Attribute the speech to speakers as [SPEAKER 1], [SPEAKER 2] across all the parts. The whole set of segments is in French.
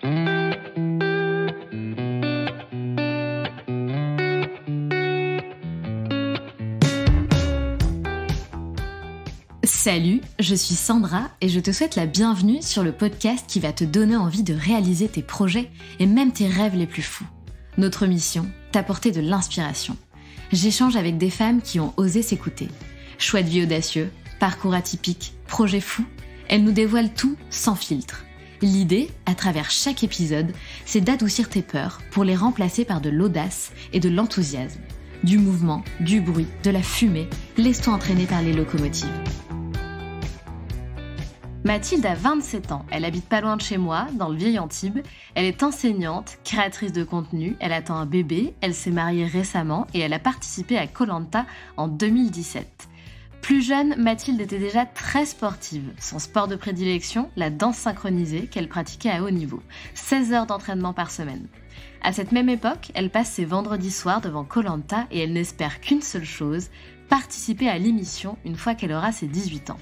[SPEAKER 1] Salut, je suis Sandra et je te souhaite la bienvenue sur le podcast qui va te donner envie de réaliser tes projets et même tes rêves les plus fous. Notre mission, t'apporter de l'inspiration. J'échange avec des femmes qui ont osé s'écouter. Choix de vie audacieux, parcours atypique, projets fous, elles nous dévoilent tout sans filtre. L'idée, à travers chaque épisode, c'est d'adoucir tes peurs pour les remplacer par de l'audace et de l'enthousiasme. Du mouvement, du bruit, de la fumée, laisse-toi entraîner par les locomotives. Mathilde a 27 ans, elle habite pas loin de chez moi, dans le vieil Antibes. Elle est enseignante, créatrice de contenu, elle attend un bébé, elle s'est mariée récemment et elle a participé à Koh-Lanta en 2017. Plus jeune, Mathilde était déjà très sportive. Son sport de prédilection, la danse synchronisée qu'elle pratiquait à haut niveau. 16 heures d'entraînement par semaine. À cette même époque, elle passe ses vendredis soirs devant Koh-Lanta et elle n'espère qu'une seule chose, participer à l'émission une fois qu'elle aura ses 18 ans.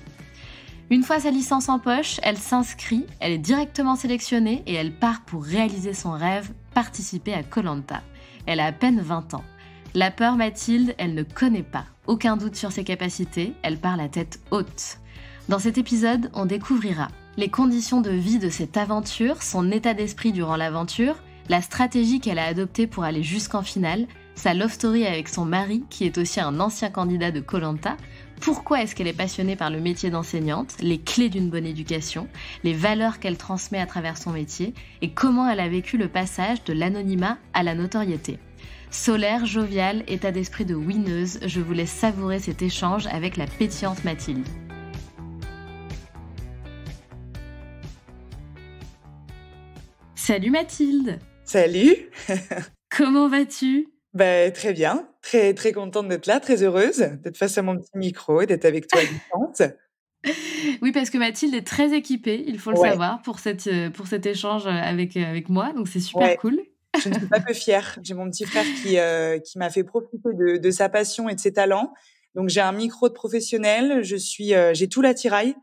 [SPEAKER 1] Une fois sa licence en poche, elle s'inscrit, elle est directement sélectionnée et elle part pour réaliser son rêve, participer à Koh-Lanta. Elle a à peine 20 ans. La peur, Mathilde, elle ne connaît pas. Aucun doute sur ses capacités, elle part la tête haute. Dans cet épisode, on découvrira les conditions de vie de cette aventure, son état d'esprit durant l'aventure, la stratégie qu'elle a adoptée pour aller jusqu'en finale, sa love story avec son mari, qui est aussi un ancien candidat de Koh-Lanta, pourquoi est-ce qu'elle est passionnée par le métier d'enseignante, les clés d'une bonne éducation, les valeurs qu'elle transmet à travers son métier et comment elle a vécu le passage de l'anonymat à la notoriété. Solaire, joviale, état d'esprit de winneuse, je vous laisse savourer cet échange avec la pétillante Mathilde. Salut Mathilde.
[SPEAKER 2] Salut.
[SPEAKER 1] Comment vas-tu ?
[SPEAKER 2] Très bien, très très contente d'être là, très heureuse d'être face à mon petit micro et d'être avec toi à distance.
[SPEAKER 1] Oui, parce que Mathilde est très équipée, il faut le savoir, pour cet échange avec moi, donc c'est super cool.
[SPEAKER 2] Je ne suis pas peu fière. J'ai mon petit frère qui m'a fait profiter de sa passion et de ses talents. Donc j'ai un micro de professionnel, j'ai tout l'attirail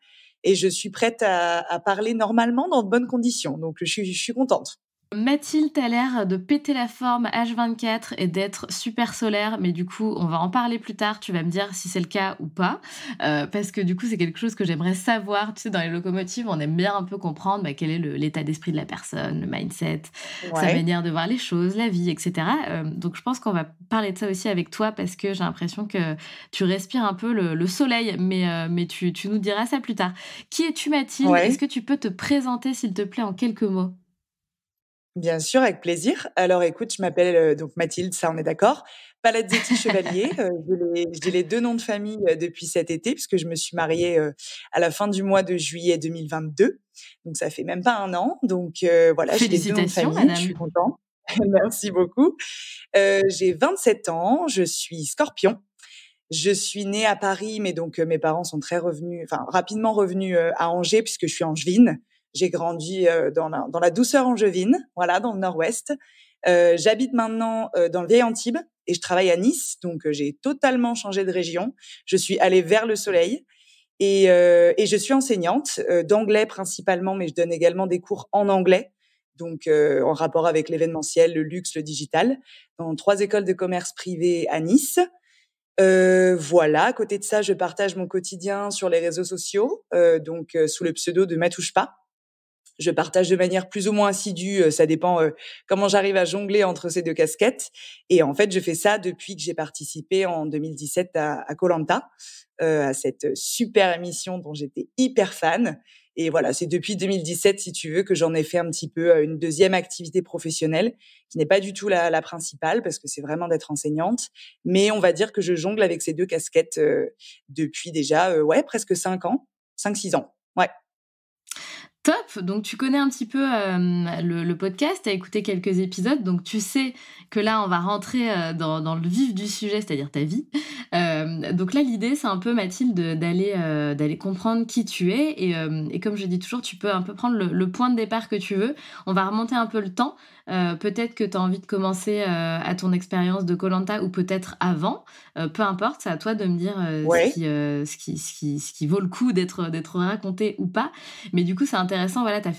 [SPEAKER 2] et je suis prête à parler normalement dans de bonnes conditions. Donc je suis contente.
[SPEAKER 1] Mathilde, t'as l'air de péter la forme H24 et d'être super solaire, mais du coup, on va en parler plus tard. Tu vas me dire si c'est le cas ou pas, parce que du coup, c'est quelque chose que j'aimerais savoir. Tu sais, dans les locomotives, on aime bien un peu comprendre quel est l'état d'esprit de la personne, le mindset, sa manière de voir les choses, la vie, etc. Donc, je pense qu'on va parler de ça aussi avec toi, parce que j'ai l'impression que tu respires un peu le soleil, mais tu nous diras ça plus tard. Qui es-tu, Mathilde ? Est-ce que tu peux te présenter, s'il te plaît, en quelques mots ?
[SPEAKER 2] Bien sûr, avec plaisir. Alors, écoute, je m'appelle donc Mathilde, ça on est d'accord. Palazzetti Chevalier, j'ai les 2 noms de famille depuis cet été puisque je me suis mariée à la fin du mois de juillet 2022. Donc ça fait même pas 1 an. Donc voilà, j'ai les 2 noms de
[SPEAKER 1] Félicitations,
[SPEAKER 2] famille,
[SPEAKER 1] madame.
[SPEAKER 2] je suis contente. Merci beaucoup. J'ai 27 ans, je suis Scorpion. Je suis née à Paris, mais donc mes parents sont rapidement revenus à Angers puisque je suis angevine. J'ai grandi dans la douceur angevine, voilà, dans le nord-ouest. J'habite maintenant dans le vieil Antibes et je travaille à Nice, donc j'ai totalement changé de région. Je suis allée vers le soleil et je suis enseignante d'anglais principalement, mais je donne également des cours en anglais, donc en rapport avec l'événementiel, le luxe, le digital, dans 3 écoles de commerce privées à Nice. Voilà, à côté de ça, je partage mon quotidien sur les réseaux sociaux, sous le pseudo de Matouche pas. Je partage de manière plus ou moins assidue, ça dépend comment j'arrive à jongler entre ces 2 casquettes. Et en fait, je fais ça depuis que j'ai participé en 2017 à Koh-Lanta, à cette super émission dont j'étais hyper fan. Et voilà, c'est depuis 2017, si tu veux, que j'en ai fait un petit peu une 2e activité professionnelle, qui n'est pas du tout la principale, parce que c'est vraiment d'être enseignante. Mais on va dire que je jongle avec ces 2 casquettes depuis déjà presque 5 ans, 5-6 ans. Ouais.
[SPEAKER 1] Top, donc tu connais un petit peu le podcast, tu as écouté quelques épisodes, donc tu sais que là on va rentrer dans le vif du sujet, c'est-à-dire ta vie. Donc là l'idée c'est un peu, Mathilde, d'aller comprendre qui tu es et comme je dis toujours, tu peux un peu prendre le point de départ que tu veux. On va remonter un peu le temps. Peut-être que tu as envie de commencer à ton expérience de Koh-Lanta ou peut-être avant. Peu importe, c'est à toi de me dire ce qui vaut le coup d'être raconté ou pas. Mais du coup, c'est intéressant. Voilà, t'as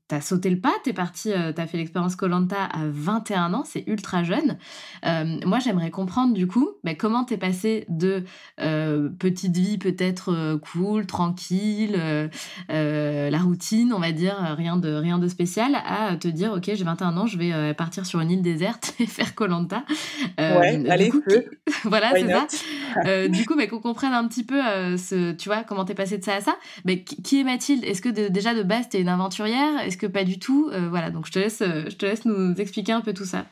[SPEAKER 1] tu sauté le pas, t'es parti, tu fait l'expérience koh à 21 ans, c'est ultra jeune. Moi, j'aimerais comprendre du coup, comment t'es passé de, petite vie peut-être, cool, tranquille, la routine, on va dire, rien de spécial, à te dire: «OK, j'ai 21 ans, je vais, partir sur une île déserte et faire koh
[SPEAKER 2] Ouais,
[SPEAKER 1] Du
[SPEAKER 2] allez
[SPEAKER 1] coup,
[SPEAKER 2] feu,
[SPEAKER 1] voilà,
[SPEAKER 2] why
[SPEAKER 1] c'est
[SPEAKER 2] not?
[SPEAKER 1] ça. Du coup, qu'on comprenne un petit peu, tu vois, comment t'es passé de ça à ça. Mais qui est Mathilde? Est-ce que déjà de base, tu une aventurière? Est-ce que pas du tout? Voilà, donc je te laisse nous expliquer un peu tout ça.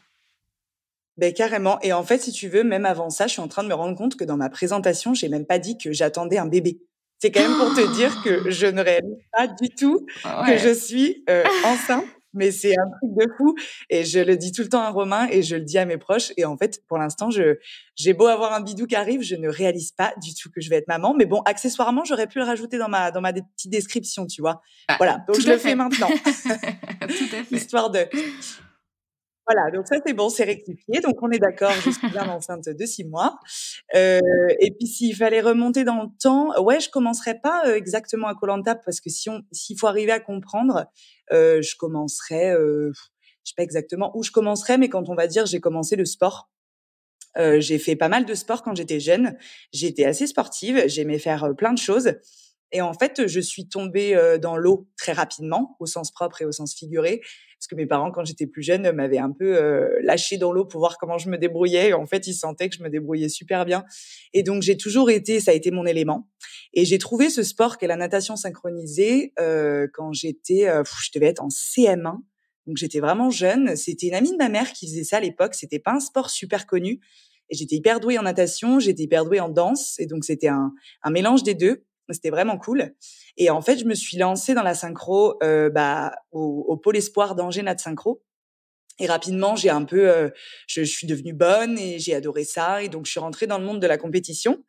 [SPEAKER 2] Beh, carrément et en fait, si tu veux, même avant ça, je suis en train de me rendre compte que dans ma présentation, j'ai même pas dit que j'attendais un bébé. C'est quand même pour te dire que je ne réalise pas du tout que je
[SPEAKER 1] Ouais.
[SPEAKER 2] suis, enceinte, mais c'est un truc de fou et je le dis tout le temps à Romain et je le dis à mes proches et en fait, pour l'instant, j'ai beau avoir un bidou qui arrive, je ne réalise pas du tout que je vais être maman, mais bon, accessoirement, j'aurais pu le rajouter dans ma petite description, tu vois?
[SPEAKER 1] Ah,
[SPEAKER 2] Voilà, donc
[SPEAKER 1] tout
[SPEAKER 2] je
[SPEAKER 1] à
[SPEAKER 2] le fais
[SPEAKER 1] fait.
[SPEAKER 2] maintenant,
[SPEAKER 1] Tout à fait.
[SPEAKER 2] histoire de voilà, donc ça c'est bon, c'est rectifié. Donc on est d'accord, je suis bien enceinte de 6 mois. Heu et puis s'il fallait remonter dans le temps, ouais, je commencerais pas, exactement à koh parce que s'il faut arriver à comprendre, je commencerais, je sais pas exactement où je commencerais, mais quand on va dire j'ai commencé le sport. J'ai fait pas mal de sport quand j'étais jeune. J'étais assez sportive, j'aimais faire, plein de choses et en fait, je suis tombée, dans l'eau très rapidement, au sens propre et au sens figuré. Parce que mes parents, quand j'étais plus jeune, m'avaient un peu, lâchée dans l'eau pour voir comment je me débrouillais et en fait, ils sentaient que je me débrouillais super bien et donc j'ai toujours été ça a été mon élément et j'ai trouvé ce sport qu'est la natation synchronisée, quand j'étais, je devais être en CM1, donc j'étais vraiment jeune. C'était une amie de ma mère qui faisait ça à l'époque, c'était pas un sport super connu et j'étais hyper douée en natation, j'étais hyper douée en danse et donc c'était un mélange des 2. C'était vraiment cool et en fait, je me suis lancée dans la synchro, au pôle espoir d'Angers Nat Synchro et rapidement, j'ai un peu, je suis devenue bonne et j'ai adoré ça et donc je suis rentrée dans le monde de la compétition.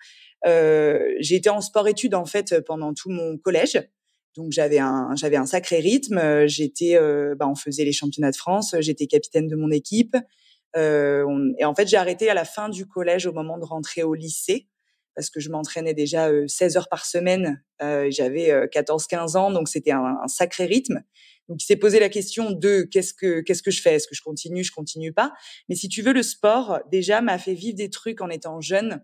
[SPEAKER 2] J'ai été en sport-études, en fait, pendant tout mon collège. Donc j'avais un sacré rythme, j'étais, on faisait les championnats de France, j'étais capitaine de mon équipe. On et en fait, j'ai arrêté à la fin du collège au moment de rentrer au lycée parce que je m'entraînais déjà, 16 heures par semaine, j'avais, 14-15 ans, donc c'était un sacré rythme. Donc il s'est posé la question de: «Qu'est-ce que je fais? Est-ce que je continue? Je continue pas?» Mais si tu veux, le sport, déjà, m'a fait vivre des trucs en étant jeune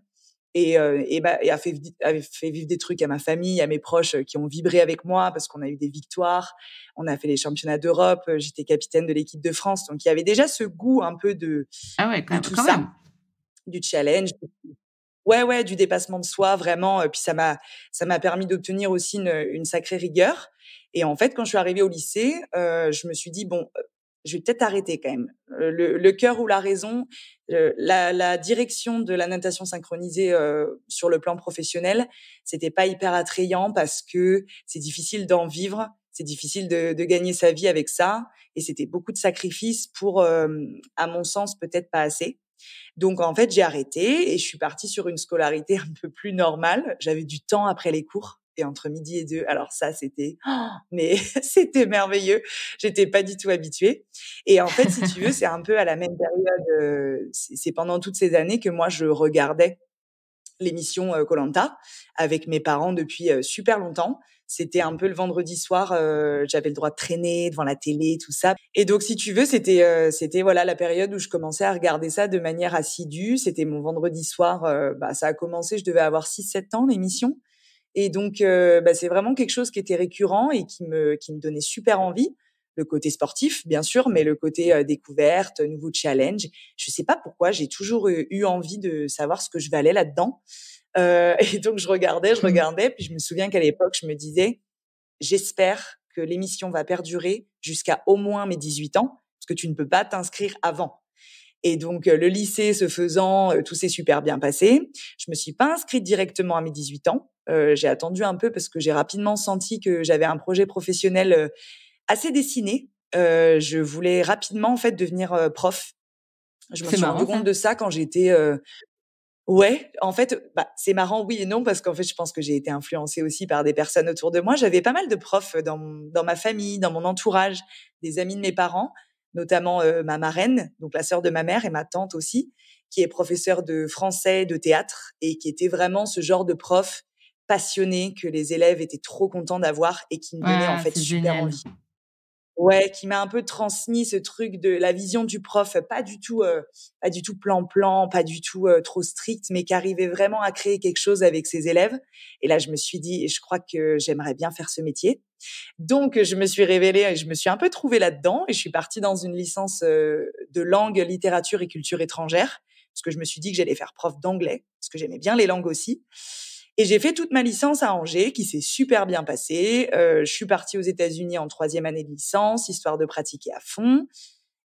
[SPEAKER 2] et a fait vivre des trucs à ma famille, à mes proches, qui ont vibré avec moi parce qu'on a eu des victoires. On a fait les championnats d'Europe, j'étais capitaine de l'équipe de France, donc il y avait déjà ce goût un peu
[SPEAKER 1] Ah ouais,
[SPEAKER 2] de tout
[SPEAKER 1] quand même.
[SPEAKER 2] ça, du challenge. Ouais, ouais, du dépassement de soi vraiment, puis ça m'a permis d'obtenir aussi une sacrée rigueur et en fait, quand je suis arrivée au lycée, je me suis dit: «Bon, je vais peut-être arrêter quand même». Le cœur ou la raison, la direction de la natation synchronisée, sur le plan professionnel, c'était pas hyper attrayant parce que c'est difficile d'en vivre, c'est difficile de gagner sa vie avec ça et c'était beaucoup de sacrifices pour, à mon sens, peut-être pas assez. Donc en fait, j'ai arrêté et je suis partie sur une scolarité un peu plus normale. J'avais du temps après les cours et entre midi et 2. Alors ça, c'était mais c'était merveilleux. J'étais pas du tout habituée et en fait, si tu veux, c'est un peu à la même période, c'est pendant toutes ces années que moi je regardais l'émission, koh avec mes parents depuis, super longtemps. C'était un peu le vendredi soir, j'avais le droit de traîner devant la télé, tout ça et donc si tu veux, c'était voilà la période où je commençais à regarder ça de manière assidue. C'était mon vendredi soir, ça a commencé, je devais avoir 6-7 ans l'émission et donc c'est vraiment quelque chose qui était récurrent et qui me donnait super envie. Le côté sportif, bien sûr, mais le côté, découverte, nouveau challenge. Je sais pas pourquoi, j'ai toujours eu envie de savoir ce que je valais là-dedans. Et donc je regardais, puis je me souviens qu'à l'époque, je me disais: «J'espère que l'émission va perdurer jusqu'à au moins mes 18 ans, parce que tu ne peux pas t'inscrire avant». Et donc, le lycée se faisant, tout s'est super bien passé. Je me suis pas inscrite directement à mes 18 ans. J'ai attendu un peu parce que j'ai rapidement senti que j'avais un projet professionnel, assez dessiné. Je voulais rapidement, en fait, devenir, prof. Je me
[SPEAKER 1] C'est
[SPEAKER 2] suis
[SPEAKER 1] marrant
[SPEAKER 2] rendu compte
[SPEAKER 1] ça.
[SPEAKER 2] de ça quand j'étais, ouais, en fait, c'est marrant, oui et non, parce qu'en fait, je pense que j'ai été influencée aussi par des personnes autour de moi. J'avais pas mal de profs dans ma famille, dans mon entourage, des amis de mes parents, notamment, ma marraine, donc la sœur de ma mère et ma tante aussi, qui est professeure de français, de théâtre et qui était vraiment ce genre de prof passionné que les élèves étaient trop contents d'avoir et qui me donnait, en
[SPEAKER 1] Ah,
[SPEAKER 2] fait,
[SPEAKER 1] c'est
[SPEAKER 2] super
[SPEAKER 1] génial.
[SPEAKER 2] envie. Ouais, qui m'a un peu transmis ce truc de la vision du prof, pas du tout plan-plan, pas du tout, trop strict, mais qui arrivait vraiment à créer quelque chose avec ses élèves. Et là, je me suis dit: «Je crois que j'aimerais bien faire ce métier». Donc je me suis révélée et je me suis un peu trouvée là-dedans et je suis partie dans une licence, de langue, littérature et culture étrangère, parce que je me suis dit que j'allais faire prof d'anglais, parce que j'aimais bien les langues aussi. Et j'ai fait toute ma licence à Angers, qui s'est super bien passée. Je suis partie aux États-Unis en 3e année de licence, histoire de pratiquer à fond.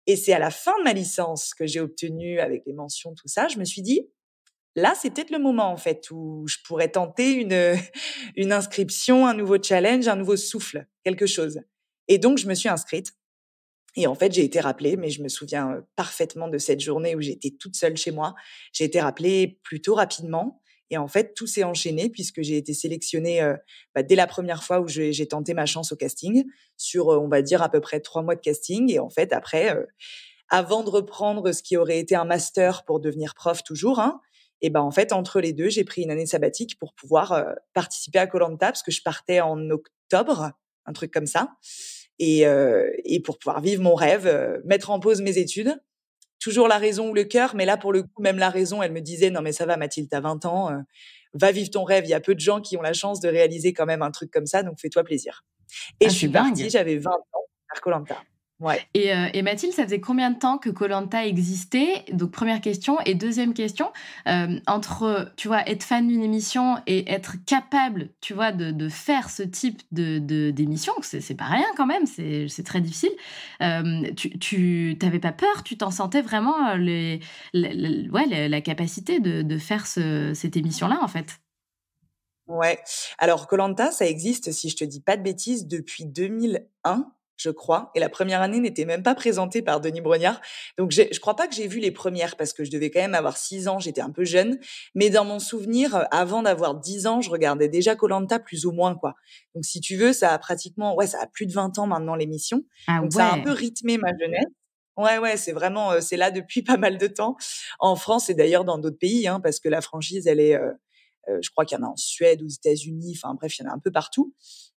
[SPEAKER 2] Et c'est à la fin de ma licence que j'ai obtenu, avec les mentions, tout ça, je me suis dit: «Là, c'est peut-être le moment, en fait, où je pourrais tenter une inscription, un nouveau challenge, un nouveau souffle, quelque chose». Et donc je me suis inscrite et en fait, j'ai été rappelée, mais je me souviens, parfaitement de cette journée où j'étais toute seule chez moi. J'ai été rappelée plutôt rapidement et en fait, tout s'est enchaîné puisque j'ai été sélectionnée, dès la première fois où j'ai tenté ma chance au casting sur, on va dire à peu près 3 mois de casting et en fait après, avant de reprendre ce qui aurait été un master pour devenir prof toujours, hein, et ben, en fait, entre les 2, j'ai pris une année sabbatique pour pouvoir, participer à koh parce que je partais en octobre, un truc comme ça et pour pouvoir vivre mon rêve, mettre en pause mes études. Toujours la raison ou le cœur, mais là, pour le coup, même la raison, elle me disait: «Non mais ça va Mathilde, tu as 20 ans, va vivre ton rêve. Il y a peu de gens qui ont la chance de réaliser quand même un truc comme ça, donc fais-toi plaisir». Et
[SPEAKER 1] Ah,
[SPEAKER 2] je
[SPEAKER 1] c'est
[SPEAKER 2] suis partie,
[SPEAKER 1] dingue.
[SPEAKER 2] j'avais 20 ans, faire koh Ouais.
[SPEAKER 1] Et Mathilde, ça faisait combien de temps que koh existait? Donc première question et deuxième question, entre, tu vois, être fan d'une émission et être capable, tu vois, de faire ce type de d'émission, que c'est pas rien quand même, c'est très difficile. Tu tu pas peur? Tu t'en sentais vraiment, la capacité de faire cette émission-là, en fait?
[SPEAKER 2] Ouais. Alors koh ça existe, si je te dis pas de bêtises, depuis 2001, je crois et la première année n'était même pas présentée par Denis Brognard. Donc je crois pas que j'ai vu les premières parce que je devais quand même avoir 6 ans, j'étais un peu jeune. Mais dans mon souvenir, avant d'avoir 10 ans, je regardais déjà koh plus ou moins, quoi. Donc si tu veux, ça a pratiquement ouais, ça a plus de 20 ans maintenant l'émission.
[SPEAKER 1] Ah
[SPEAKER 2] Donc ça a un
[SPEAKER 1] ouais!
[SPEAKER 2] peu rythmé ma jeunesse. Ouais, ouais, c'est vraiment, c'est là depuis pas mal de temps. En France et d'ailleurs dans d'autres pays, hein, parce que la franchise, elle est, je crois qu'il y en a en Suède, aux États-Unis, enfin bref, il y en a un peu partout.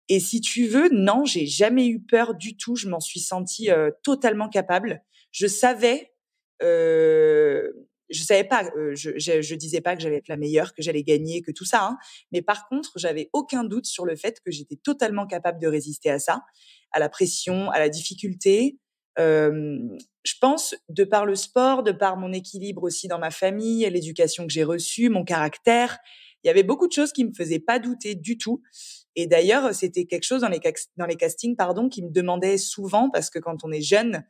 [SPEAKER 2] Et si tu veux, non, j'ai jamais eu peur du tout. Je m'en suis sentie, totalement capable. Je savais, je savais pas, je disais pas que j'allais être la meilleure, que j'allais gagner, que tout ça, hein. Mais par contre, j'avais aucun doute sur le fait que j'étais totalement capable de résister à ça, à la pression, à la difficulté. Je pense, de par le sport, de par mon équilibre aussi dans ma famille, l'éducation que j'ai reçue, mon caractère, il y avait beaucoup de choses qui me faisaient pas douter du tout. Et d'ailleurs, c'était quelque chose dans les castings, pardon, qui me demandaient souvent parce que quand on est jeune,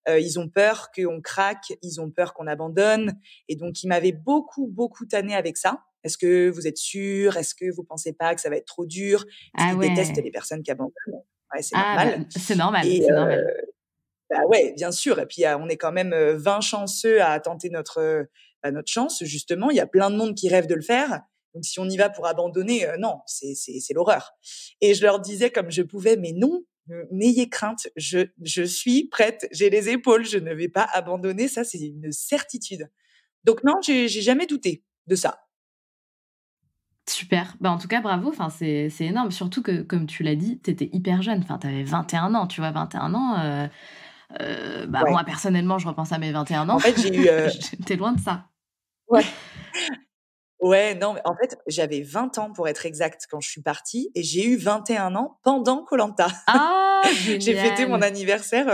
[SPEAKER 2] ils ont peur qu'on craque, ils ont peur qu'on abandonne et donc ils m'avaient beaucoup, beaucoup tanné avec ça. «Est-ce que vous êtes sûr? Est-ce que vous pensez pas que ça va être trop dur?» Parce
[SPEAKER 1] Ah
[SPEAKER 2] qu'ils détestent
[SPEAKER 1] ouais!
[SPEAKER 2] les personnes qui abandonnent. Ouais, c'est
[SPEAKER 1] Ah bah,
[SPEAKER 2] normal
[SPEAKER 1] c'est normal,
[SPEAKER 2] et
[SPEAKER 1] c'est normal.
[SPEAKER 2] bah, ouais, bien sûr et puis, on est quand même, 20 chanceux à tenter notre chance justement. Il y a plein de monde qui rêve de le faire. Donc si on y va pour abandonner, non, c'est l'horreur et je leur disais comme je pouvais: «Mais non, n'ayez crainte, je suis prête, j'ai les épaules, je ne vais pas abandonner, ça c'est une certitude». Donc non, j'ai jamais douté de ça.
[SPEAKER 1] Super. Bah, en tout cas, bravo. Enfin, c'est énorme. Surtout que, comme tu l'as dit, tu étais hyper jeune. Enfin, tu avais 21 ans, tu vois? 21 ans, bah,
[SPEAKER 2] Ouais.
[SPEAKER 1] moi, personnellement, je repense à mes 21 ans.
[SPEAKER 2] En fait, j'ai eu,
[SPEAKER 1] J'étais loin de ça.
[SPEAKER 2] ouais. Ouais, non, mais en fait, j'avais 20 ans pour être exacte quand je suis partie et j'ai eu 21 ans pendant koh
[SPEAKER 1] Ah!
[SPEAKER 2] J'ai fêté mon
[SPEAKER 1] Génial!
[SPEAKER 2] anniversaire,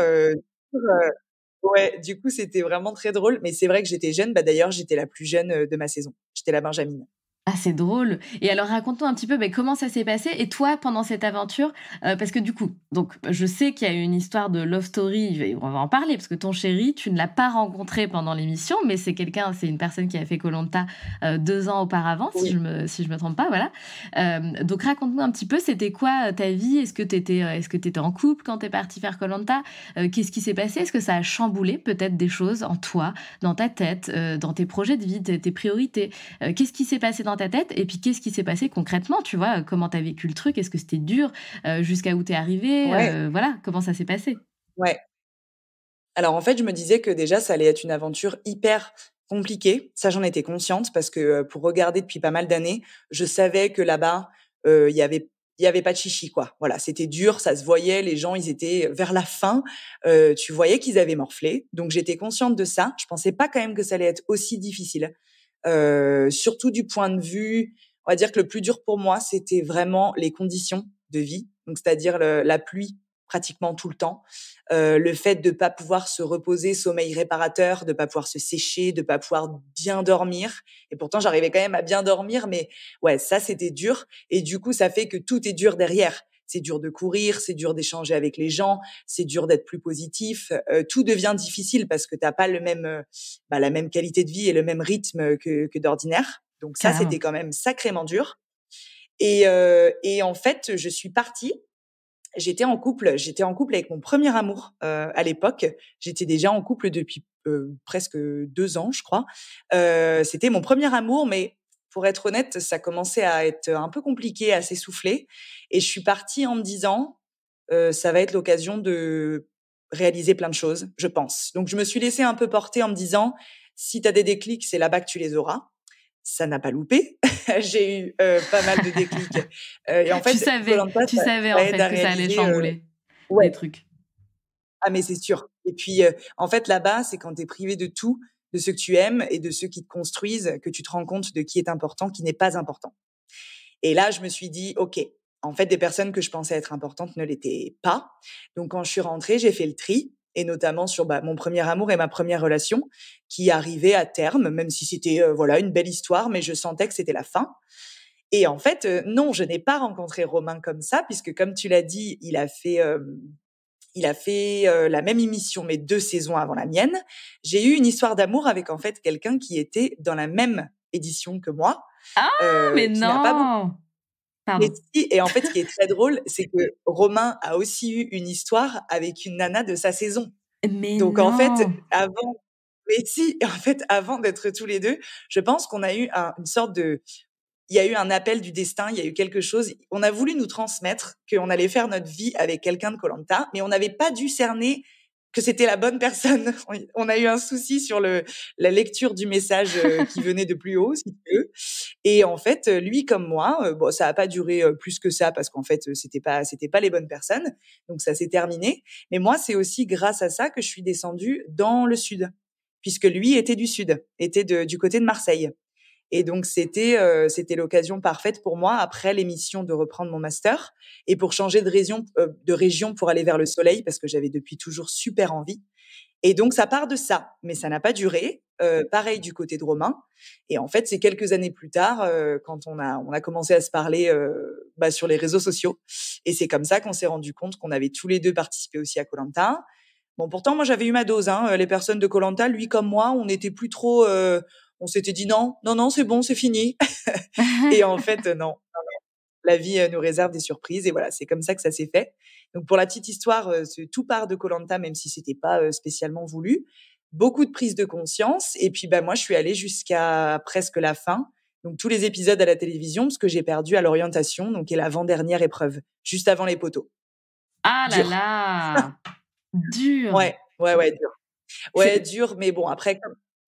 [SPEAKER 2] ouais, du coup, c'était vraiment très drôle, mais c'est vrai que j'étais jeune. Bah, d'ailleurs, j'étais la plus jeune, de ma saison. J'étais la benjamine.
[SPEAKER 1] Ah, c'est drôle. Et alors raconte-nous un petit peu, beh, comment ça s'est passé et toi pendant cette aventure? Parce que du coup, donc je sais qu'il y a eu une histoire de love story et on va en parler parce que ton chéri, tu ne l'as pas rencontré pendant l'émission, mais c'est une personne qui a fait koh 2 ans auparavant
[SPEAKER 2] Oui.
[SPEAKER 1] si je me trompe pas, voilà. Donc raconte-nous un petit peu, c'était quoi, ta vie? Est-ce que tu étais en couple quand tu es partie faire koh Qu'est-ce qui s'est passé? Est-ce que ça a chamboulé peut-être des choses en toi, dans ta tête, dans tes projets de vie, tes priorités? Qu'est-ce qui s'est passé dans ta tête? Et puis qu'est-ce qui s'est passé concrètement, tu vois? Comment tu as vécu le truc? Est-ce que c'était dur? Jusqu'à où tu es arrivée?
[SPEAKER 2] Ouais,
[SPEAKER 1] Voilà, comment ça s'est passé?
[SPEAKER 2] ouais. Alors, en fait, je me disais que déjà, ça allait être une aventure hyper compliquée. Ça, j'en étais consciente parce que, pour regarder depuis pas mal d'années, je savais que là-bas, il y avait il y avait pas de chichi, quoi. Voilà, c'était dur, ça se voyait, les gens, ils étaient vers la fin, tu voyais qu'ils avaient morflé. Donc j'étais consciente de ça. Je pensais pas quand même que ça allait être aussi difficile. Surtout du point de vue, on va dire que le plus dur pour moi, c'était vraiment les conditions de vie. Donc c'est-à-dire la pluie pratiquement tout le temps, le fait de pas pouvoir se reposer, sommeil réparateur, de pas pouvoir se sécher, de pas pouvoir bien dormir. Et pourtant, j'arrivais quand même à bien dormir, mais ouais, ça c'était dur. Et du coup, ça fait que tout est dur derrière. C'est dur de courir, c'est dur d'échanger avec les gens, c'est dur d'être plus positif. Tout devient difficile parce que t'as pas la même qualité de vie et le même rythme que d'ordinaire. Donc ça,
[SPEAKER 1] Carrément.
[SPEAKER 2] c'était quand même sacrément dur. Et en fait, je suis partie. J'étais en couple avec mon premier amour à l'époque. J'étais déjà en couple depuis presque 2 ans, je crois. C'était mon premier amour, mais pour être honnête, ça commençait à être un peu compliqué, à s'essouffler. Et je suis partie en me disant, ça va être l'occasion de réaliser plein de choses, je pense. Donc je me suis laissée un peu porter en me disant, si tu as des déclics, c'est là-bas que tu les auras. Ça n'a pas loupé. J'ai eu pas mal de déclics. Et en
[SPEAKER 1] Tu
[SPEAKER 2] fait,
[SPEAKER 1] savais,
[SPEAKER 2] Koh-Lanta,
[SPEAKER 1] tu
[SPEAKER 2] ça,
[SPEAKER 1] savais
[SPEAKER 2] ça
[SPEAKER 1] en
[SPEAKER 2] aide
[SPEAKER 1] fait
[SPEAKER 2] à
[SPEAKER 1] que ça allait
[SPEAKER 2] réaliser.
[SPEAKER 1] chambouler
[SPEAKER 2] Ouais.
[SPEAKER 1] des trucs.
[SPEAKER 2] Ah, mais c'est sûr. Et puis, en fait, là-bas, c'est quand tu es privé de tout, de ceux que tu aimes et de ceux qui te construisent, que tu te rends compte de qui est important, qui n'est pas important. Et là, je me suis dit, OK, en fait, des personnes que je pensais être importantes ne l'étaient pas. Donc, quand je suis rentrée, j'ai fait le tri, et notamment sur mon premier amour et ma première relation, qui arrivait à terme, même si c'était voilà une belle histoire, mais je sentais que c'était la fin. Et en fait, non, je n'ai pas rencontré Romain comme ça, puisque comme tu l'as dit, il a fait la même émission, mais 2 saisons avant la mienne. J'ai eu une histoire d'amour avec en fait quelqu'un qui était dans la même édition que moi,
[SPEAKER 1] Ah, mais
[SPEAKER 2] qui n'a pas beaucoup.
[SPEAKER 1] non!
[SPEAKER 2] Mais
[SPEAKER 1] Pardon.
[SPEAKER 2] si, et en fait, ce qui est très drôle, c'est que Romain a aussi eu une histoire avec une nana de sa saison.
[SPEAKER 1] Mais
[SPEAKER 2] Donc en fait,
[SPEAKER 1] non!
[SPEAKER 2] avant d'être tous les 2, je pense qu'on a eu une sorte de, il y a eu un appel du destin, il y a eu quelque chose. On a voulu nous transmettre qu'on allait faire notre vie avec quelqu'un de Koh-Lanta, mais on n'avait pas dû cerner que c'était la bonne personne. On a eu un souci sur la lecture du message qui venait de plus haut, si tu veux. Et en fait, lui comme moi, bon, ça a pas duré plus que ça parce qu'en fait, c'était pas les bonnes personnes. Donc ça s'est terminé. Mais moi, c'est aussi grâce à ça que je suis descendue dans le sud, puisque lui était du sud, était du côté de Marseille. Et donc c'était l'occasion parfaite pour moi après l'émission de reprendre mon master et pour changer de région pour aller vers le soleil parce que j'avais depuis toujours super envie. Et donc ça part de ça, mais ça n'a pas duré. Pareil du côté de Romain. Et en fait, c'est quelques années plus tard quand on a commencé à se parler sur les réseaux sociaux. Et c'est comme ça qu'on s'est rendu compte qu'on avait tous les 2 participé aussi à koh. Bon, pourtant, moi, j'avais eu ma dose, hein. Les personnes de koh, lui comme moi, on n'était plus trop. On s'était dit non, non, non, c'est bon, c'est fini. Et en fait, non. La vie nous réserve des surprises et voilà, c'est comme ça que ça s'est fait. Donc pour la petite histoire, tout part de koh, même si c'était pas spécialement voulu. Beaucoup de prise de conscience et puis moi je suis allée jusqu'à presque la fin. Donc tous les épisodes à la télévision parce que j'ai perdu à l'orientation, donc qui est l'avant-dernière épreuve, juste avant les poteaux.
[SPEAKER 1] Ah là
[SPEAKER 2] Dur.
[SPEAKER 1] là! Dur!
[SPEAKER 2] Ouais, ouais, ouais, dur. Ouais,
[SPEAKER 1] C'est
[SPEAKER 2] dur, mais bon, après,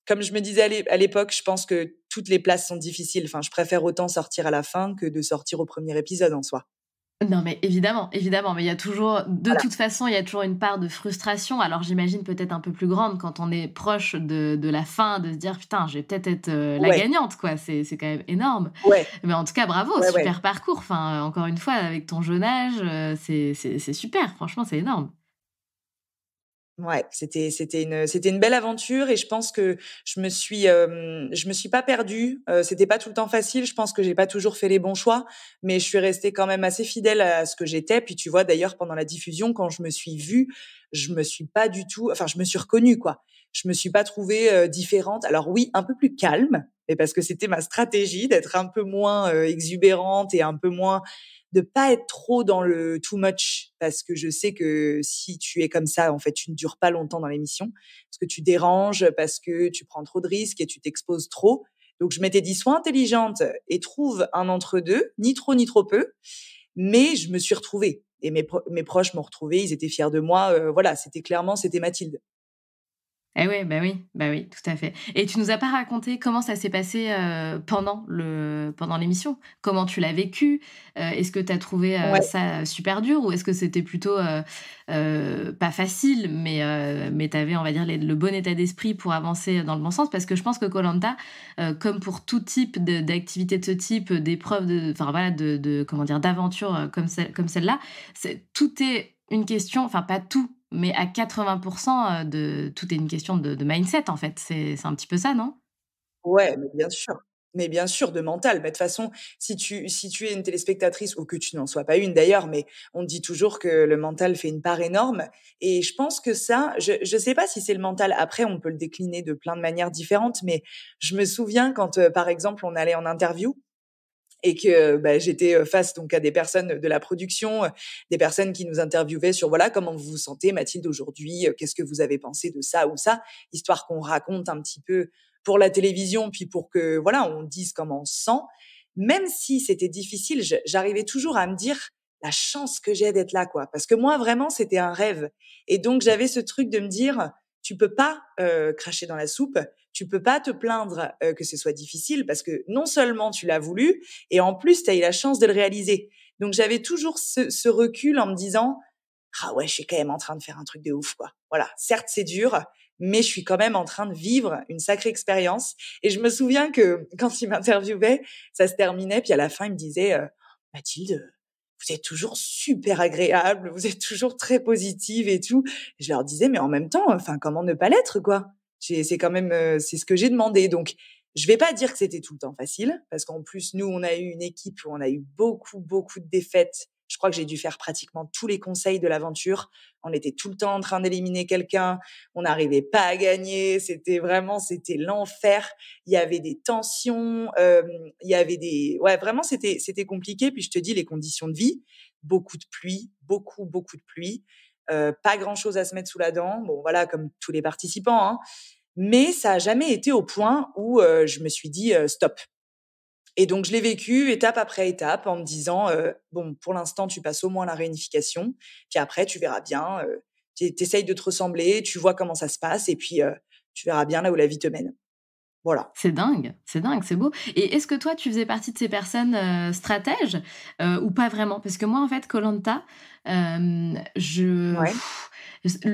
[SPEAKER 2] comme je me disais à l'époque, je pense que toutes les places sont difficiles. Enfin, je préfère autant sortir à la fin que de sortir au premier épisode en soi.
[SPEAKER 1] Non, mais évidemment, évidemment, mais il y a toujours de
[SPEAKER 2] Voilà.
[SPEAKER 1] toute façon, il y a toujours une part de frustration. Alors j'imagine peut-être un peu plus grande quand on est proche de la fin, de se dire: «Putain, je vais peut-être être, la
[SPEAKER 2] Ouais,
[SPEAKER 1] gagnante, quoi». C'est quand même énorme.
[SPEAKER 2] ouais,
[SPEAKER 1] Mais en tout cas, bravo,
[SPEAKER 2] ouais, ouais.
[SPEAKER 1] super parcours. Enfin, encore une fois, avec ton jeune âge, c'est super, franchement, c'est énorme.
[SPEAKER 2] Ouais, c'était une belle aventure et je pense que je me suis pas perdue. C'était pas tout le temps facile. Je pense que j'ai pas toujours fait les bons choix, mais je suis restée quand même assez fidèle à ce que j'étais. Puis tu vois, d'ailleurs, pendant la diffusion, quand je me suis vue, je me suis pas du tout, enfin, je me suis reconnue, quoi. Je me suis pas trouvée différente. Alors oui, un peu plus calme, mais parce que c'était ma stratégie d'être un peu moins exubérante et un peu moins de pas être trop dans le too much parce que je sais que si tu es comme ça, en fait, tu ne dures pas longtemps dans l'émission parce que tu déranges, parce que tu prends trop de risques et tu t'exposes trop. Donc, je m'étais dit, sois intelligente et trouve un entre-deux, ni trop ni trop peu. Mais je me suis retrouvée et mes proches m'ont retrouvée, ils étaient fiers de moi. Voilà, c'était Mathilde.
[SPEAKER 1] Eh ouais, bah oui, tout à fait. Et tu nous as pas raconté comment ça s'est passé, pendant l'émission? Comment tu l'as vécu? Est-ce que tu as trouvé,
[SPEAKER 2] Ouais.
[SPEAKER 1] ça super dur ou est-ce que c'était plutôt, pas facile, mais tu avais, on va dire, le bon état d'esprit pour avancer dans le bon sens? Parce que je pense que koh comme pour tout type d'activité de ce type, d'épreuves enfin voilà, comment dire? D'aventures, comme celle-là, tout est une question, enfin pas tout, mais à 80 de tout est une question de mindset, en fait. C'est un petit peu ça, non?
[SPEAKER 2] Ouais, mais bien sûr. Mais bien sûr, de mental. Bah, de toute façon, si tu es une téléspectatrice ou que tu n'en sois pas une d'ailleurs, mais on dit toujours que le mental fait une part énorme et je pense que ça, je sais pas si c'est le mental. Après, on peut le décliner de plein de manières différentes, mais je me souviens quand, par exemple, on allait en interview et que, bah, j'étais, face donc à des personnes de la production, des personnes qui nous interviewaient sur voilà: «Comment vous vous sentez Mathilde aujourd'hui? Qu'est-ce que vous avez pensé de ça ou ça?» histoire qu'on raconte un petit peu pour la télévision, puis pour que voilà, on dise comment on se sent. Même si c'était difficile, j'arrivais toujours à me dire: «La chance que j'ai d'être là, quoi». Parce que moi, vraiment, c'était un rêve et donc j'avais ce truc de me dire: «Tu peux pas, cracher dans la soupe, tu peux pas te plaindre, que ce soit difficile parce que non seulement tu l'as voulu, et en plus, tu as eu la chance de le réaliser. Donc j'avais toujours ce recul en me disant: «Ah ouais, je suis quand même en train de faire un truc de ouf, quoi». Voilà, certes, c'est dur, mais je suis quand même en train de vivre une sacrée expérience et je me souviens que quand il m'interviewait, ça se terminait, puis à la fin, il me disait, «Mathilde, vous êtes toujours super agréable, vous êtes toujours très positive et tout». Et je leur disais: «Mais en même temps, enfin, comment ne pas l'être, quoi?» C'est quand même, c'est ce que j'ai demandé. Donc je vais pas dire que c'était tout le temps facile, parce qu'en plus, nous, on a eu une équipe où on a eu beaucoup, beaucoup de défaites. Je crois que j'ai dû faire pratiquement tous les conseils de l'aventure. On était tout le temps en train d'éliminer quelqu'un. On n'arrivait pas à gagner. C'était l'enfer. Il y avait des tensions. Il y avait ouais, vraiment, c'était compliqué. Puis je te dis, les conditions de vie, beaucoup de pluie, beaucoup, beaucoup de pluie. Pas grand chose à se mettre sous la dent. Bon, voilà, comme tous les participants, hein. Mais ça a jamais été au point où je me suis dit stop. Et donc je l'ai vécu étape après étape en me disant bon, pour l'instant tu passes au moins la réunification, puis après tu verras bien. T'essayes de te ressembler, tu vois comment ça se passe, et puis tu verras bien là où la vie te mène. Voilà.
[SPEAKER 1] C'est dingue, c'est beau. Et est-ce que toi, tu faisais partie de ces personnes, stratèges, ou pas vraiment? Parce que moi, en fait, koh je
[SPEAKER 2] Ouais.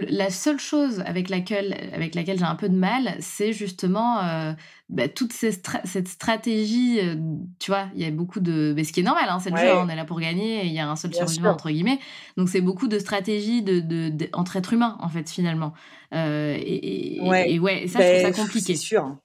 [SPEAKER 1] la seule chose avec laquelle j'ai un peu de mal, c'est justement, toutes cette stratégie, tu vois? Il y a beaucoup de ce qui est normal, hein, c'est le jeu, hein,
[SPEAKER 2] Ouais,
[SPEAKER 1] on est là pour gagner et il y a «un seul
[SPEAKER 2] bien
[SPEAKER 1] survivant»
[SPEAKER 2] sûr.
[SPEAKER 1] entre guillemets. Donc c'est beaucoup de stratégies entre êtres humains, en fait, finalement. Et
[SPEAKER 2] Ouais.
[SPEAKER 1] ouais, et ça, je trouve ça
[SPEAKER 2] Ben c'est
[SPEAKER 1] compliqué.
[SPEAKER 2] sûr.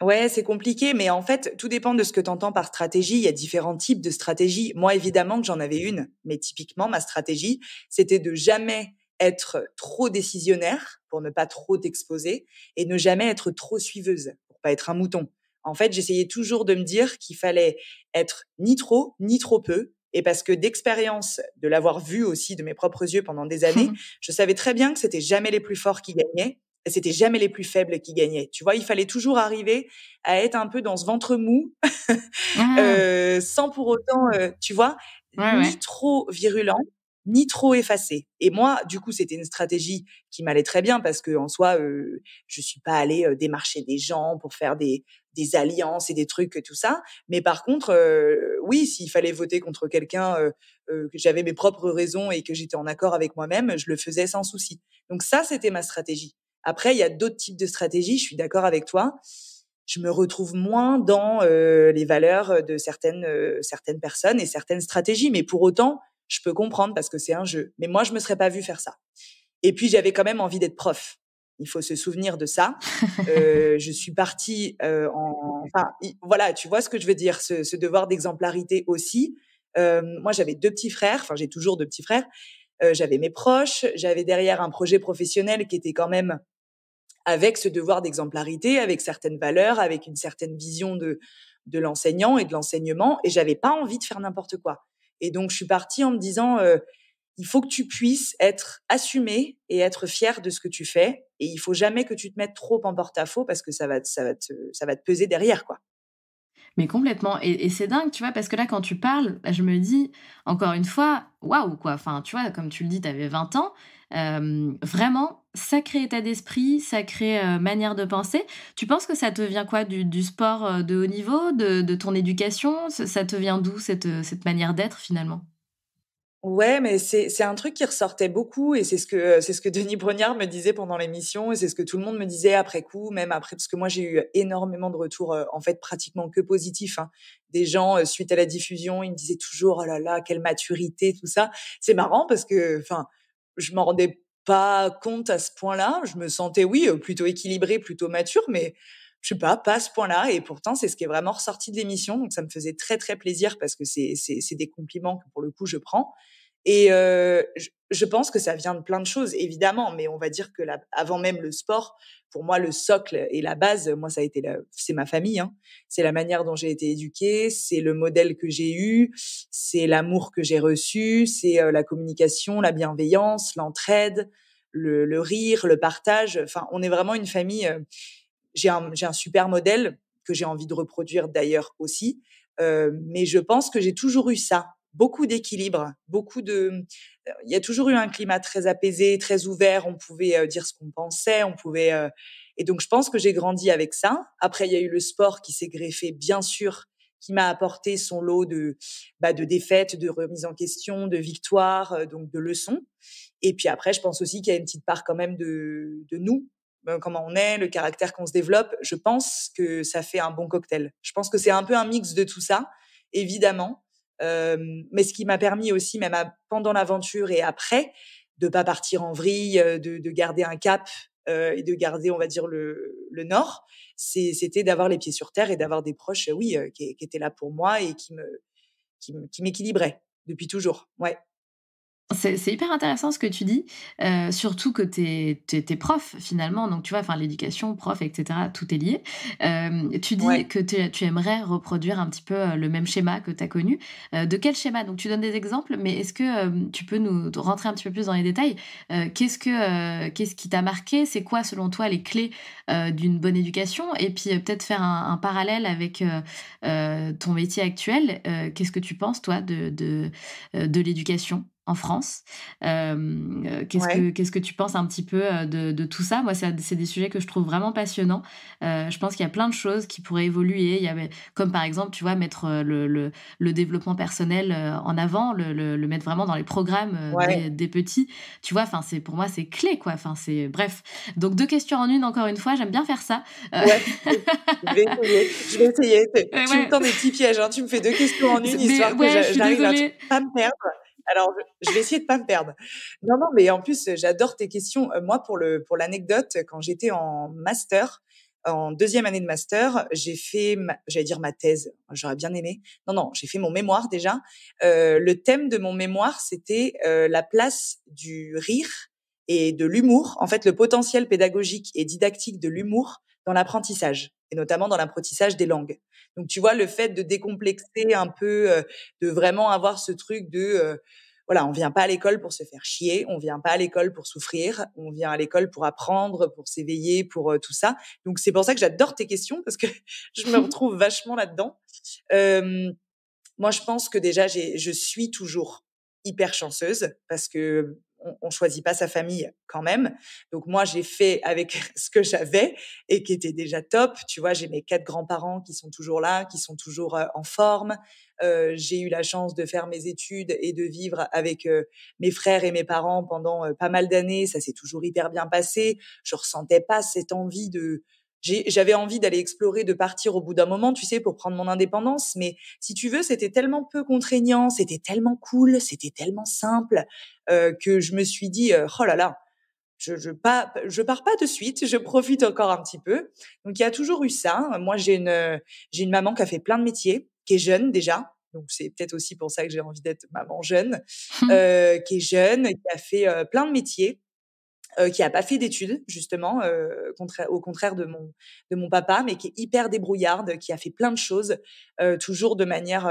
[SPEAKER 2] Ouais, c'est compliqué, mais en fait, tout dépend de ce que tu entends par stratégie. Il y a différents types de stratégies. Moi, évidemment que j'en avais une, mais typiquement, ma stratégie, c'était de jamais être trop décisionnaire pour ne pas trop t'exposer et ne jamais être trop suiveuse pour pas être un mouton. En fait, j'essayais toujours de me dire qu'il fallait être ni trop, ni trop peu. Et parce que d'expérience, de l'avoir vu aussi de mes propres yeux pendant des années, je savais très bien que c'était jamais les plus forts qui gagnaient et c'était jamais les plus faibles qui gagnaient. Tu vois, il fallait toujours arriver à être un peu dans ce ventre mou,
[SPEAKER 1] Ah!
[SPEAKER 2] sans pour autant, tu vois,
[SPEAKER 1] Ouais, ouais.
[SPEAKER 2] ni trop virulent, ni trop effacé. Et moi, du coup, c'était une stratégie qui m'allait très bien parce que en soi, je suis pas allée, démarcher des gens pour faire des alliances et des trucs, tout ça. Mais par contre, oui, s'il fallait voter contre quelqu'un, que j'avais mes propres raisons et que j'étais en accord avec moi-même, je le faisais sans souci. Donc ça, c'était ma stratégie. Après, il y a d'autres types de stratégies, je suis d'accord avec toi. Je me retrouve moins dans, les valeurs, de certaines personnes et certaines stratégies, mais pour autant, je peux comprendre parce que c'est un jeu. Mais moi, je me serais pas vue faire ça. Et puis, j'avais quand même envie d'être prof. Il faut se souvenir de ça. Je suis partie, enfin, voilà, tu vois ce que je veux dire? Ce devoir d'exemplarité aussi. Moi, j'avais 2 petits frères, enfin, j'ai toujours 2 petits frères. J'avais mes proches, j'avais derrière un projet professionnel qui était quand même avec ce devoir d'exemplarité, avec certaines valeurs, avec une certaine vision de l'enseignant et de l'enseignement, et j'avais pas envie de faire n'importe quoi. Et donc je suis partie en me disant, il faut que tu puisses être assumé et être fier de ce que tu fais, et il faut jamais que tu te mettes trop en porte-à-faux parce que ça va te peser derrière, quoi.
[SPEAKER 1] Mais complètement et c'est dingue, tu vois? Parce que là, quand tu parles, bah, je me dis, encore une fois, waouh, quoi. Enfin, tu vois, comme tu le dis, tu avais 20 ans, vraiment sacré état d'esprit, sacrée, manière de penser. Tu penses que ça te vient quoi? Du sport, de haut niveau, de ton éducation? Ça te vient d'où cette manière d'être finalement?
[SPEAKER 2] Ouais, mais c'est un truc qui ressortait beaucoup et c'est ce que Denis Brognard me disait pendant l'émission et c'est ce que tout le monde me disait après coup, même après parce que moi j'ai eu énormément de retours, en fait pratiquement que positifs, hein. Des gens, suite à la diffusion, ils me disaient toujours: «Oh là là, quelle maturité», tout ça. C'est marrant parce que, enfin, je m'en rendais pas compte à ce point-là. Je me sentais, oui, plutôt équilibrée, plutôt mature, mais je sais pas à ce point-là et pourtant c'est ce qui est vraiment ressorti de l'émission, donc ça me faisait très, très plaisir parce que c'est des compliments que pour le coup je prends et je pense que ça vient de plein de choses évidemment, mais on va dire que la avant même le sport, pour moi le socle et la base, moi ça a été c'est ma famille, hein. C'est la manière dont j'ai été éduquée, c'est le modèle que j'ai eu, c'est l'amour que j'ai reçu, c'est, la communication, la bienveillance, l'entraide, le rire, le partage. Enfin, on est vraiment une famille, j'ai un super modèle que j'ai envie de reproduire d'ailleurs aussi, mais je pense que j'ai toujours eu ça, beaucoup d'équilibre, beaucoup de il y a toujours eu un climat très apaisé, très ouvert. On pouvait, dire ce qu'on pensait, on pouvait, et donc je pense que j'ai grandi avec ça. Après, il y a eu le sport qui s'est greffé, bien sûr, qui m'a apporté son lot de défaites, de remises en question, de victoires, donc de leçons. Et puis après, je pense aussi qu'il y a une petite part quand même de nous, comment on est, le caractère qu'on se développe. Je pense que ça fait un bon cocktail. Je pense que c'est un peu un mix de tout ça, évidemment. Mais ce qui m'a permis aussi, même pendant l'aventure et après, de pas partir en vrille, de garder un cap et de garder, on va dire, le nord, c'était d'avoir les pieds sur terre et d'avoir des proches, oui, qui étaient là pour moi et qui m'équilibraient depuis toujours. Ouais.
[SPEAKER 1] C'est hyper intéressant ce que tu dis, surtout que tu es prof finalement, donc tu vois, enfin l'éducation, prof et cetera, tout est lié. Tu
[SPEAKER 2] Ouais.
[SPEAKER 1] dis que tu aimerais reproduire un petit peu, le même schéma que tu as connu. De quel schéma? Donc tu donnes des exemples, mais est-ce que, tu peux nous rentrer un petit peu plus dans les détails? Qu'est-ce qui t'a marqué? C'est quoi selon toi les clés, d'une bonne éducation? Et puis, peut-être faire un parallèle avec, ton métier actuel. Qu'est-ce que tu penses toi de l'éducation en France?
[SPEAKER 2] Ouais.
[SPEAKER 1] Qu'est-ce que tu penses un petit peu, de tout ça? Moi, c'est des sujets que je trouve vraiment passionnants. Je pense qu'il y a plein de choses qui pourraient évoluer. Il y avait comme par exemple, tu vois, mettre, le développement personnel, en avant, le mettre vraiment dans les programmes,
[SPEAKER 2] Ouais.
[SPEAKER 1] dès petits. Tu vois? Enfin, c'est pour moi, c'est clé, quoi. Enfin, c'est bref. Donc 2 questions en une, encore une fois, j'aime bien faire ça.
[SPEAKER 2] Ouais, je vais essayer, je vais essayer. Tu me
[SPEAKER 1] Ouais,
[SPEAKER 2] tends des petits pièges, hein. Tu me fais 2 questions en une
[SPEAKER 1] mais
[SPEAKER 2] histoire que
[SPEAKER 1] ouais, je suis
[SPEAKER 2] j'arrive à
[SPEAKER 1] désolée.
[SPEAKER 2] pas me perdre. Alors je vais essayer de pas me perdre. Non, non, mais en plus, j'adore tes questions. Moi, pour l'anecdote, quand j'étais en master, en deuxième année de master, j'ai fait j'allais dire ma thèse, j'aurais bien aimé. Non, non, j'ai fait mon mémoire déjà. Le thème de mon mémoire, c'était, la place du rire et de l'humour, en fait, le potentiel pédagogique et didactique de l'humour dans l'apprentissage et notamment dans l'apprentissage des langues. Donc tu vois, le fait de décomplexer un peu, de vraiment avoir ce truc de, voilà, on vient pas à l'école pour se faire chier, on vient pas à l'école pour souffrir, on vient à l'école pour apprendre, pour s'éveiller, pour, tout ça. Donc c'est pour ça que j'adore tes questions parce que je me retrouve vachement là-dedans. Hem, Moi, je pense que déjà je suis toujours hyper chanceuse parce qu'on choisit pas sa famille quand même. Donc moi, j'ai fait avec ce que j'avais et qui était déjà top. Tu vois, j'ai mes 4 grands-parents qui sont toujours là, qui sont toujours, en forme. J'ai eu la chance de faire mes études et de vivre avec, mes frères et mes parents pendant, pas mal d'années. Ça s'est toujours hyper bien passé. Je ressentais pas cette envie j'avais envie d'aller explorer, de partir au bout d'un moment, tu sais, pour prendre mon indépendance, mais si tu veux, c'était tellement peu contraignant, c'était tellement cool, c'était tellement simple, que je me suis dit, «Oh là là, je pars pas de suite, je profite encore un petit peu». Donc il y a toujours eu ça. Moi, j'ai une maman qui a fait plein de métiers, qui est jeune déjà, donc c'est peut-être aussi pour ça que j'ai envie d'être maman jeune, qui est jeune, qui a fait, plein de métiers, qui a pas fait d'études justement, au contraire de mon papa, mais qui est hyper débrouillarde, qui a fait plein de choses, toujours de manière,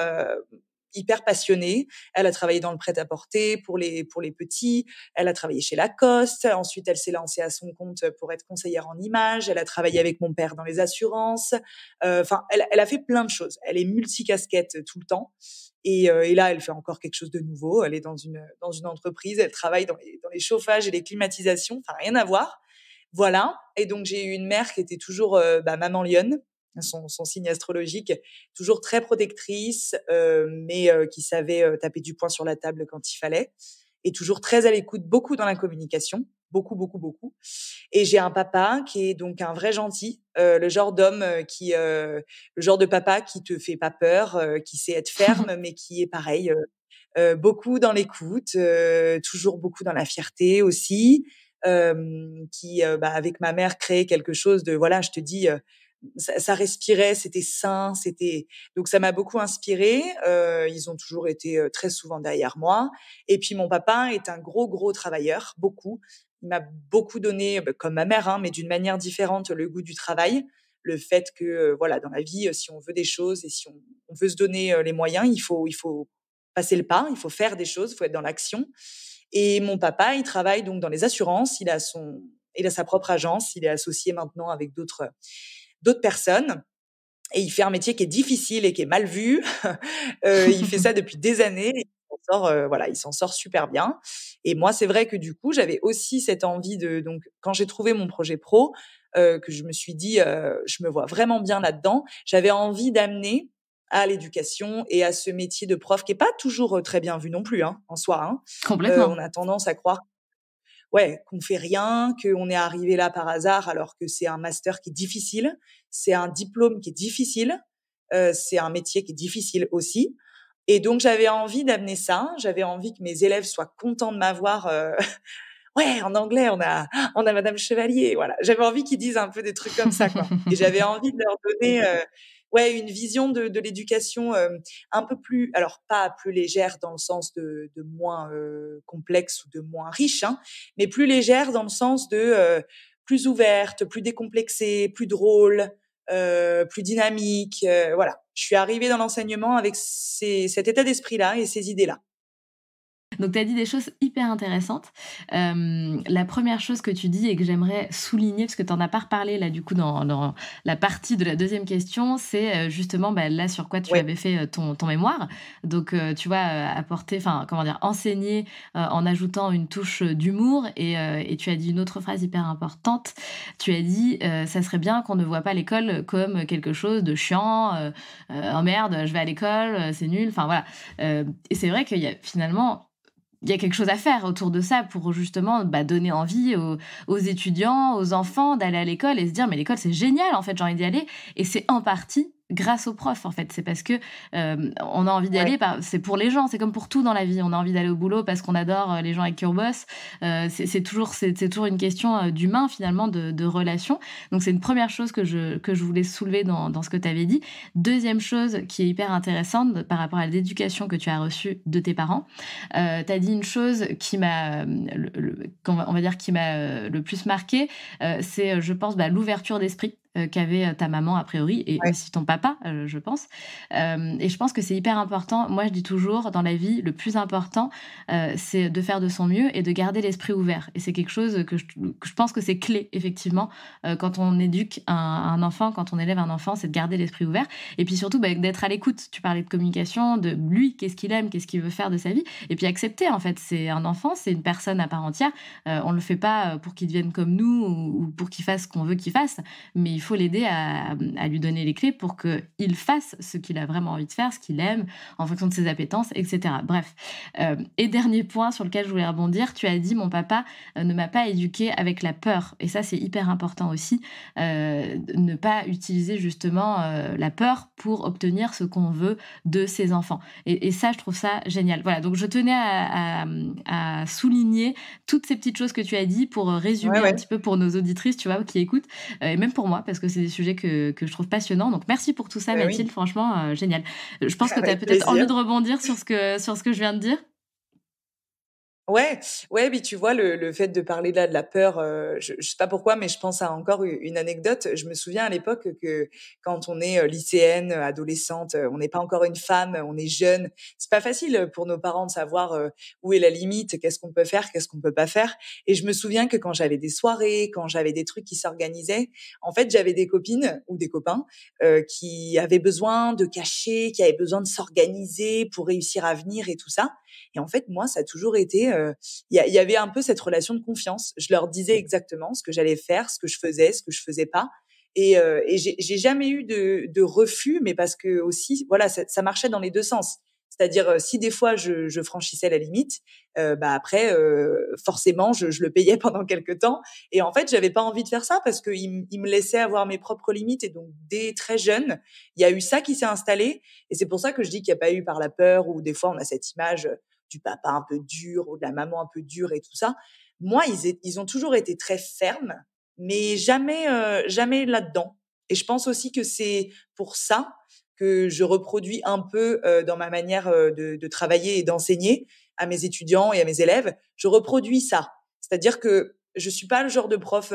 [SPEAKER 2] hyper passionnée. Elle a travaillé dans le prêt-à-porter pour les petits. Elle a travaillé chez Lacoste. Ensuite, elle s'est lancée à son compte pour être conseillère en images. Elle a travaillé avec mon père dans les assurances. Enfin, elle a fait plein de choses. Elle est multicasquette tout le temps. Et là, elle fait encore quelque chose de nouveau. Elle est dans une entreprise. Elle travaille dans les chauffages et les climatisations. Enfin, rien à voir. Voilà. Et donc, j'ai eu une mère qui était toujours maman lionne, son signe astrologique, toujours très protectrice, mais qui savait taper du poing sur la table quand il fallait, et toujours très à l'écoute, beaucoup dans la communication, beaucoup, beaucoup, beaucoup. Et j'ai un papa qui est donc un vrai gentil, le genre d'homme le genre de papa qui te fait pas peur, qui sait être ferme, mais qui est pareil, beaucoup dans l'écoute, toujours beaucoup dans la fierté aussi, qui, avec ma mère, créait quelque chose de, voilà, je te dis, ça respirait, c'était sain, c'était donc ça m'a beaucoup inspirée. Ils ont toujours été très souvent derrière moi. Et puis mon papa est un gros, gros travailleur, beaucoup. Il m'a beaucoup donné, comme ma mère, hein, mais d'une manière différente, le goût du travail. Le fait que, voilà, dans la vie, si on veut des choses et si on veut se donner les moyens, il faut passer le pas, il faut faire des choses, il faut être dans l'action. Et mon papa, il travaille donc dans les assurances. Il a sa propre agence. Il est associé maintenant avec d'autres personnes. Et il fait un métier qui est difficile et qui est mal vu. Il fait ça depuis des années. Et il s'en sort super bien. Et moi, c'est vrai que du coup, j'avais aussi cette envie donc, quand j'ai trouvé mon projet pro, que je me suis dit, je me vois vraiment bien là-dedans. J'avais envie d'amener à l'éducation et à ce métier de prof qui est pas toujours très bien vu non plus, hein, en soi. Hein. On
[SPEAKER 1] Complètement.
[SPEAKER 2] a tendance à croire qu'on fait rien, qu'on est arrivé là par hasard, alors que c'est un master qui est difficile, c'est un diplôme qui est difficile, c'est un métier qui est difficile aussi. Et donc j'avais envie d'amener ça, j'avais envie que mes élèves soient contents de m'avoir. Ouais, en anglais on a Madame Chevalier, voilà. J'avais envie qu'ils disent un peu des trucs comme ça, quoi. Et j'avais envie de leur donner, une vision de l'éducation un peu plus, alors pas plus légère dans le sens de moins complexe ou de moins riche, hein, mais plus légère dans le sens de plus ouverte, plus décomplexée, plus drôle, plus dynamique. Voilà. Je suis arrivée dans l'enseignement avec cet état d'esprit-là et ces idées-là.
[SPEAKER 1] Donc, tu as dit des choses hyper intéressantes. La première chose que tu dis et que j'aimerais souligner, parce que tu en as pas reparlé là, du coup, dans la partie de la deuxième question, c'est justement là sur quoi tu
[SPEAKER 2] Ouais.
[SPEAKER 1] avais fait ton mémoire. Donc, tu vois, apporter, enfin, comment dire, enseigner en ajoutant une touche d'humour. Et tu as dit une autre phrase hyper importante. Tu as dit, ça serait bien qu'on ne voit pas l'école comme quelque chose de chiant. Oh merde, je vais à l'école, c'est nul. Enfin, voilà. Et c'est vrai qu'il y a finalement il y a quelque chose à faire autour de ça pour justement donner envie aux étudiants, aux enfants d'aller à l'école et se dire mais l'école c'est génial en fait, j'ai envie d'y aller. Et c'est en partie grâce aux profs en fait, c'est parce que on a envie d'y aller,
[SPEAKER 2] Ouais.
[SPEAKER 1] c'est pour les gens, c'est comme pour tout dans la vie, on a envie d'aller au boulot parce qu'on adore les gens avec qui on bosse. C'est toujours une question d'humain finalement, de relation. Donc c'est une première chose que je voulais soulever dans ce que tu avais dit. Deuxième chose qui est hyper intéressante par rapport à l'éducation que tu as reçue de tes parents, tu as dit une chose qui m'a, on va dire, qui m'a le plus marqué, c'est, je pense, l'ouverture d'esprit qu'avait ta maman a priori et
[SPEAKER 2] Ouais.
[SPEAKER 1] aussi ton papa, je pense. Et je pense que c'est hyper important. Moi, je dis toujours, dans la vie, le plus important, c'est de faire de son mieux et de garder l'esprit ouvert. Et c'est quelque chose que je pense que c'est clé, effectivement, quand on éduque un enfant, quand on élève un enfant, c'est de garder l'esprit ouvert. Et puis surtout, d'être à l'écoute. Tu parlais de communication, de lui, qu'est-ce qu'il aime, qu'est-ce qu'il veut faire de sa vie. Et puis accepter, en fait, c'est un enfant, c'est une personne à part entière. On le fait pas pour qu'il devienne comme nous ou pour qu'il fasse ce qu'on veut qu'il fasse, mais il faut l'aider à lui donner les clés pour qu'il fasse ce qu'il a vraiment envie de faire, ce qu'il aime, en fonction de ses appétences, etc. Bref. Et dernier point sur lequel je voulais rebondir, tu as dit mon papa ne m'a pas éduquée avec la peur. Et ça, c'est hyper important aussi, ne pas utiliser justement la peur pour obtenir ce qu'on veut de ses enfants. Et ça, je trouve ça génial. Voilà, donc je tenais à souligner toutes ces petites choses que tu as dit pour
[SPEAKER 2] Ouais,
[SPEAKER 1] résumer un
[SPEAKER 2] ouais.
[SPEAKER 1] petit peu pour nos auditrices, tu vois, qui écoutent, et même pour moi, parce que c'est des sujets que je trouve passionnants. Donc merci pour tout ça,
[SPEAKER 2] Bah oui,
[SPEAKER 1] Mathilde, franchement, génial. Je pense que tu as
[SPEAKER 2] avec
[SPEAKER 1] peut-être envie
[SPEAKER 2] plaisir.
[SPEAKER 1] de rebondir sur ce que je viens de dire.
[SPEAKER 2] Ouais, ouais, mais tu vois, le fait de parler là de la peur, je sais pas pourquoi, mais je pense à encore une anecdote. Je me souviens à l'époque que quand on est, lycéenne, adolescente, on n'est pas encore une femme, on est jeune. C'est pas facile, pour nos parents de savoir, où est la limite, qu'est-ce qu'on peut faire, qu'est-ce qu'on peut pas faire. Et je me souviens que quand j'avais des soirées, quand j'avais des trucs qui s'organisaient, en fait, j'avais des copines ou des copains, qui avaient besoin de cacher, qui avaient besoin de s'organiser pour réussir à venir et tout ça. Et en fait, moi, ça a toujours été, il y avait un peu cette relation de confiance. Je leur disais exactement ce que j'allais faire, ce que je faisais, ce que je faisais pas. Et j'ai jamais eu de refus, mais parce que aussi, voilà, ça marchait dans les deux sens. C'est-à-dire, si des fois je franchissais la limite, bah après, forcément, je le payais pendant quelque temps. Et en fait, j'avais pas envie de faire ça parce qu'ils me laissaient avoir mes propres limites. Et donc, dès très jeune, il y a eu ça qui s'est installé. Et c'est pour ça que je dis qu'il n'y a pas eu par la peur ou des fois on a cette image du papa un peu dur ou de la maman un peu dure et tout ça. Moi, ils ont toujours été très fermes, mais jamais là-dedans. Et je pense aussi que c'est pour ça que je reproduis un peu dans ma manière de travailler et d'enseigner à mes étudiants et à mes élèves. Je reproduis ça. C'est-à-dire que je suis pas le genre de prof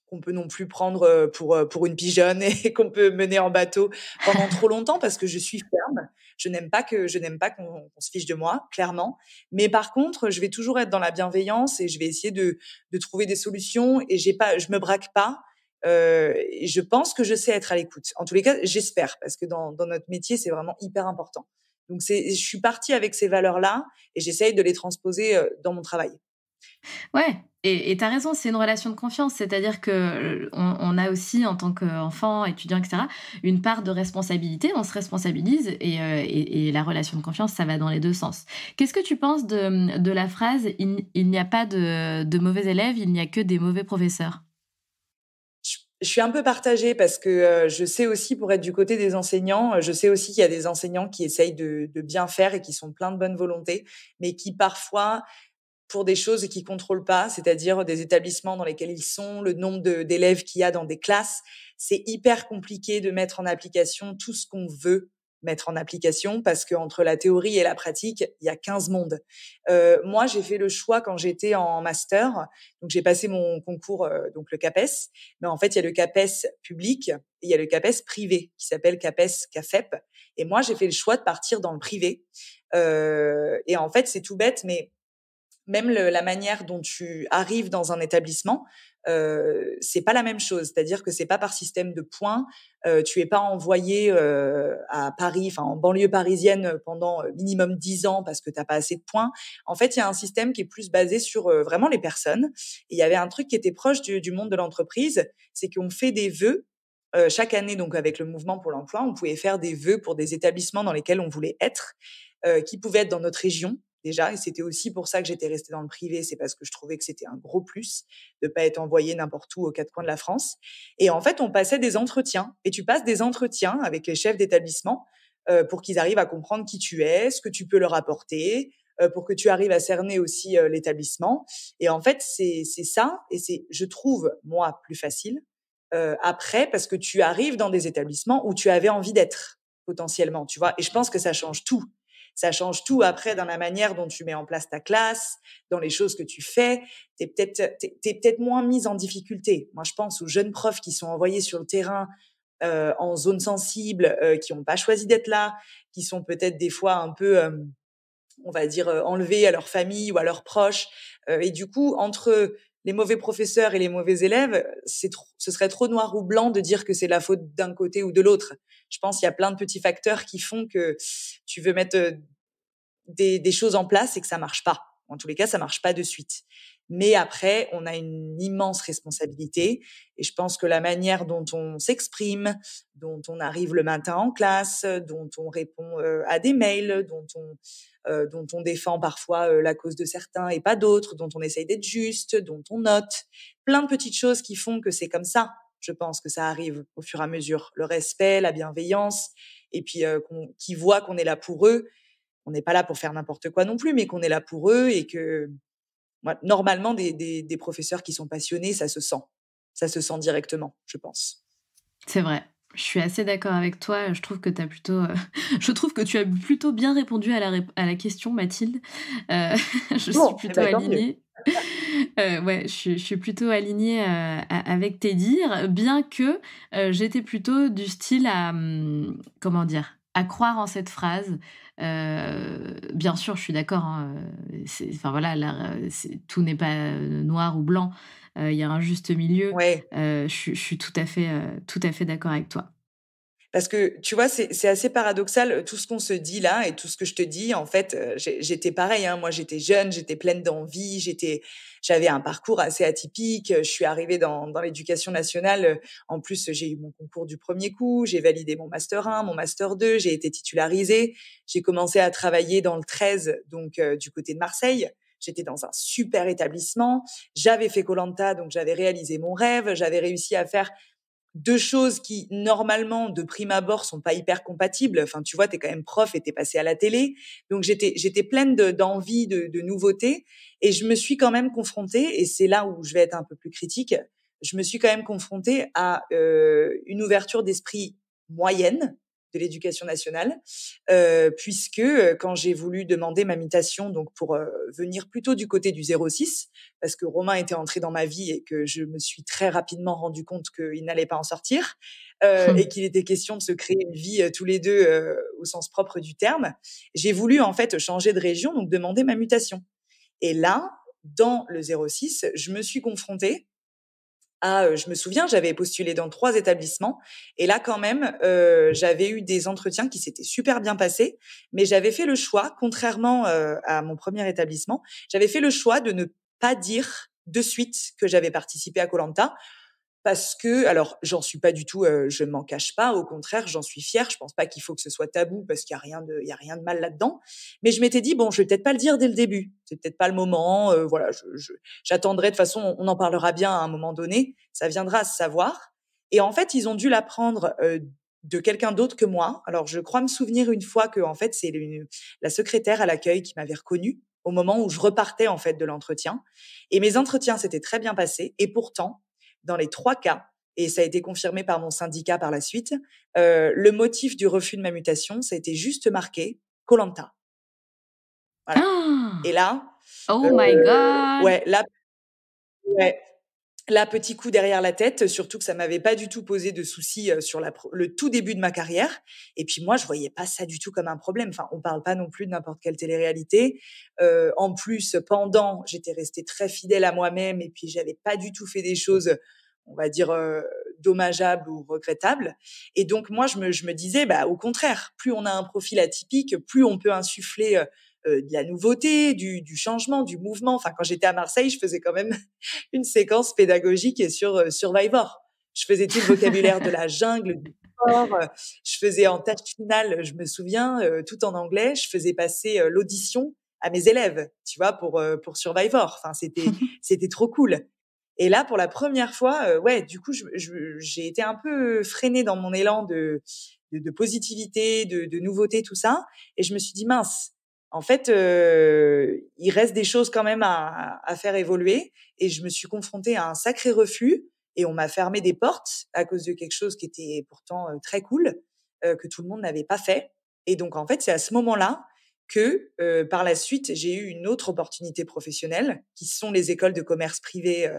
[SPEAKER 2] qu'on peut non plus prendre pour une pigeonne et qu'on peut mener en bateau pendant trop longtemps parce que je suis ferme. Je n'aime pas qu'on se fiche de moi, clairement. Mais par contre, je vais toujours être dans la bienveillance et je vais essayer de trouver des solutions et je me braque pas. Et je pense que je sais être à l'écoute. En tous les cas, j'espère parce que dans notre métier, c'est vraiment hyper important. Donc je suis partie avec ces valeurs-là et j'essaye de les transposer dans mon travail.
[SPEAKER 1] Ouais, et tu as raison, c'est une relation de confiance. C'est-à-dire que, on a aussi en tant qu'enfant, étudiant et cetera, une part de responsabilité. On se responsabilise et la relation de confiance, ça va dans les 2 sens. Qu'est-ce que tu penses de la phrase: «Il n'y a pas de mauvais élèves, il n'y a que des mauvais professeurs»?
[SPEAKER 2] Je suis un peu partagée parce que, je sais aussi pour être du côté des enseignants, je sais aussi qu'il y a des enseignants qui essayent de bien faire et qui sont pleins de bonne volonté, mais qui parfois, pour des choses qu'ils contrôlent pas, c'est-à-dire des établissements dans lesquels ils sont, le nombre d'élèves qu'il y a dans des classes, c'est hyper compliqué de mettre en application tout ce qu'on veut mettre en application parce qu'entre la théorie et la pratique, il y a 15 mondes. Moi, j'ai fait le choix quand j'étais en master, donc j'ai passé mon concours, donc le CAPES, mais en fait, il y a le CAPES public et il y a le CAPES privé qui s'appelle CAPES-CAFEP et moi, j'ai fait le choix de partir dans le privé, et en fait, c'est tout bête, mais même la manière dont tu arrives dans un établissement, c'est pas la même chose. C'est-à-dire que c'est pas par système de points. Tu es pas envoyé à Paris, enfin en banlieue parisienne pendant minimum 10 ans parce que t'as pas assez de points. En fait, il y a un système qui est plus basé sur vraiment les personnes. Et il y avait un truc qui était proche du monde de l'entreprise, c'est qu'on fait des vœux. Chaque année, donc avec le mouvement pour l'emploi, on pouvait faire des vœux pour des établissements dans lesquels on voulait être, qui pouvaient être dans notre région déjà. Et c'était aussi pour ça que j'étais restée dans le privé. C'est parce que je trouvais que c'était un gros plus de pas être envoyée n'importe où aux quatre coins de la France. Et en fait, on passait des entretiens. Et tu passes des entretiens avec les chefs d'établissement pour qu'ils arrivent à comprendre qui tu es, ce que tu peux leur apporter, pour que tu arrives à cerner aussi l'établissement. Et en fait, c'est ça. Et c'est, je trouve, moi, plus facile après parce que tu arrives dans des établissements où tu avais envie d'être potentiellement, tu vois. Et je pense que ça change tout. Ça change tout après dans la manière dont tu mets en place ta classe, dans les choses que tu fais. T'es peut-être moins mise en difficulté. Moi, je pense aux jeunes profs qui sont envoyés sur le terrain en zone sensible, qui n'ont pas choisi d'être là, qui sont peut-être des fois un peu, on va dire, enlevés à leur famille ou à leurs proches. Et du coup, entre les mauvais professeurs et les mauvais élèves, ce serait trop noir ou blanc de dire que c'est la faute d'un côté ou de l'autre. Je pense qu'il y a plein de petits facteurs qui font que tu veux mettre des choses en place et que ça marche pas. En tous les cas, ça marche pas de suite. Mais après, on a une immense responsabilité et je pense que la manière dont on s'exprime, dont on arrive le matin en classe, dont on répond à des mails, dont on défend parfois la cause de certains et pas d'autres, dont on essaye d'être juste, dont on note, plein de petites choses qui font que c'est comme ça. Je pense que ça arrive au fur et à mesure. Le respect, la bienveillance, et puis qui voient qu'on est là pour eux. On n'est pas là pour faire n'importe quoi non plus, mais qu'on est là pour eux et que normalement, des professeurs qui sont passionnés, ça se sent. Ça se sent directement, je pense.
[SPEAKER 1] C'est vrai. Je suis assez d'accord avec toi. Je trouve que je trouve que tu as plutôt bien répondu à la question, Mathilde. Euh, je suis
[SPEAKER 2] Bon, eh
[SPEAKER 1] plutôt
[SPEAKER 2] ben, tant mieux.
[SPEAKER 1] alignée. Ouais, je suis plutôt alignée avec tes dires, bien que j'étais plutôt du style à, comment dire, à croire en cette phrase. Bien sûr, je suis d'accord, hein, enfin voilà, tout n'est pas noir ou blanc. Il y a un juste milieu.
[SPEAKER 2] Ouais.
[SPEAKER 1] Je suis tout à fait d'accord avec toi.
[SPEAKER 2] Parce que, tu vois, c'est assez paradoxal, tout ce qu'on se dit là et tout ce que je te dis, en fait, j'étais pareil, hein. Moi, j'étais jeune, j'étais pleine d'envie, j'avais un parcours assez atypique, je suis arrivée dans l'éducation nationale, en plus, j'ai eu mon concours du premier coup, j'ai validé mon master 1, mon master 2, j'ai été titularisée. J'ai commencé à travailler dans le 13, donc du côté de Marseille. J'étais dans un super établissement. J'avais fait koh donc j'avais réalisé mon rêve. J'avais réussi à faire deux choses qui, normalement, de prime abord, sont pas hyper compatibles. Enfin, tu vois, t'es quand même prof et t'es passé à la télé. Donc, j'étais pleine d'envie, de nouveautés. Et je me suis quand même confrontée, et c'est là où je vais être un peu plus critique, je me suis quand même confrontée à une ouverture d'esprit moyenne de l'éducation nationale, puisque quand j'ai voulu demander ma mutation, donc pour venir plutôt du côté du 06, parce que Romain était entré dans ma vie et que je me suis très rapidement rendu compte qu'il n'allait pas en sortir, et qu'il était question de se créer une vie tous les deux au sens propre du terme. J'ai voulu en fait changer de région, donc demander ma mutation. Et là, dans le 06, je me suis confrontée je me souviens, j'avais postulé dans 3 établissements et là quand même, j'avais eu des entretiens qui s'étaient super bien passés, mais j'avais fait le choix, contrairement, à mon premier établissement, j'avais fait le choix de ne pas dire de suite que j'avais participé à koh parce que alors j'en suis pas du tout, je m'en cache pas, au contraire, j'en suis fière. Je pense pas qu'il faut que ce soit tabou parce qu'il y a rien de mal là-dedans. Mais je m'étais dit: «Bon, je vais peut-être pas le dire dès le début. C'est peut-être pas le moment, voilà, j'attendrai de toute façon, on en parlera bien à un moment donné, ça viendra à se savoir» et en fait, ils ont dû l'apprendre, de quelqu'un d'autre que moi. Alors je crois me souvenir une fois que en fait, c'est la secrétaire à l'accueil qui m'avait reconnue au moment où je repartais en fait de l'entretien et mes entretiens s'étaient très bien passés et pourtant dans les 3 cas, et ça a été confirmé par mon syndicat par la suite, le motif du refus de ma mutation, ça a été juste marqué koh. Voilà. Et là,
[SPEAKER 1] Oh my God!
[SPEAKER 2] ouais, là, ouais, là, petit coup derrière la tête, surtout que ça m'avait pas du tout posé de soucis, sur le tout début de ma carrière et puis moi, je voyais pas ça du tout comme un problème. Enfin, on parle pas non plus de n'importe quelle télé-réalité. En plus, pendant, j'étais restée très fidèle à moi-même et puis j'avais pas du tout fait des choses, on va dire, dommageables ou regrettables et donc moi, je me disais: «Bah, au contraire, plus on a un profil atypique, plus on peut insuffler, de la nouveauté, du changement, du mouvement». Enfin, quand j'étais à Marseille, je faisais quand même une séquence pédagogique sur Survivor. Je faisais tout le vocabulaire de la jungle, du sport. Je faisais en tâche finale, je me souviens, tout en anglais, je faisais passer l'audition à mes élèves, tu vois, pour Survivor. Enfin, c'était trop cool. Et là, pour la première fois, ouais, du coup, j'ai été un peu freinée dans mon élan de positivité, de nouveauté, tout ça. Et je me suis dit, mince, en fait, il reste des choses quand même à faire évoluer. Et je me suis confrontée à un sacré refus et on m'a fermé des portes à cause de quelque chose qui était pourtant très cool, que tout le monde n'avait pas fait. Et donc, en fait, c'est à ce moment-là que, par la suite, j'ai eu une autre opportunité professionnelle, qui sont les écoles de commerce privées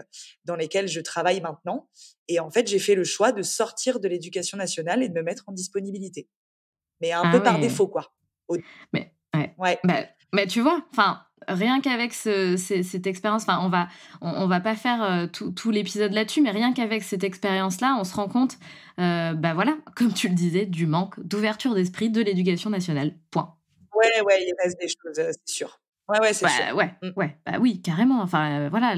[SPEAKER 2] dans lesquelles je travaille maintenant. Et en fait, j'ai fait le choix de sortir de l'éducation nationale et de me mettre en disponibilité. Mais un
[SPEAKER 1] Ah
[SPEAKER 2] peu par
[SPEAKER 1] ouais.
[SPEAKER 2] défaut, quoi. Au
[SPEAKER 1] Mais ouais,
[SPEAKER 2] Ouais.
[SPEAKER 1] bah, tu vois? Enfin, rien qu'avec cette expérience, enfin, on va pas faire, tout l'épisode là-dessus, mais rien qu'avec cette expérience-là, on se rend compte, bah, voilà, comme tu le disais, du manque d'ouverture d'esprit de l'éducation nationale. Point.
[SPEAKER 2] Ouais, ouais, il reste des choses, c'est sûr. Ouais, ouais, c'est sûr.
[SPEAKER 1] Bah, ouais,
[SPEAKER 2] Mmh.
[SPEAKER 1] ouais, bah, oui, carrément, enfin, voilà,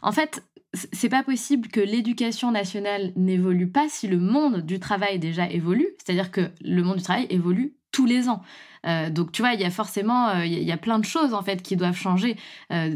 [SPEAKER 1] en fait, c'est pas possible que l'éducation nationale n'évolue pas si le monde du travail déjà évolue. C'est-à-dire que le monde du travail évolue tous les ans. Donc tu vois, il y a forcément, il y a plein de choses en fait qui doivent changer.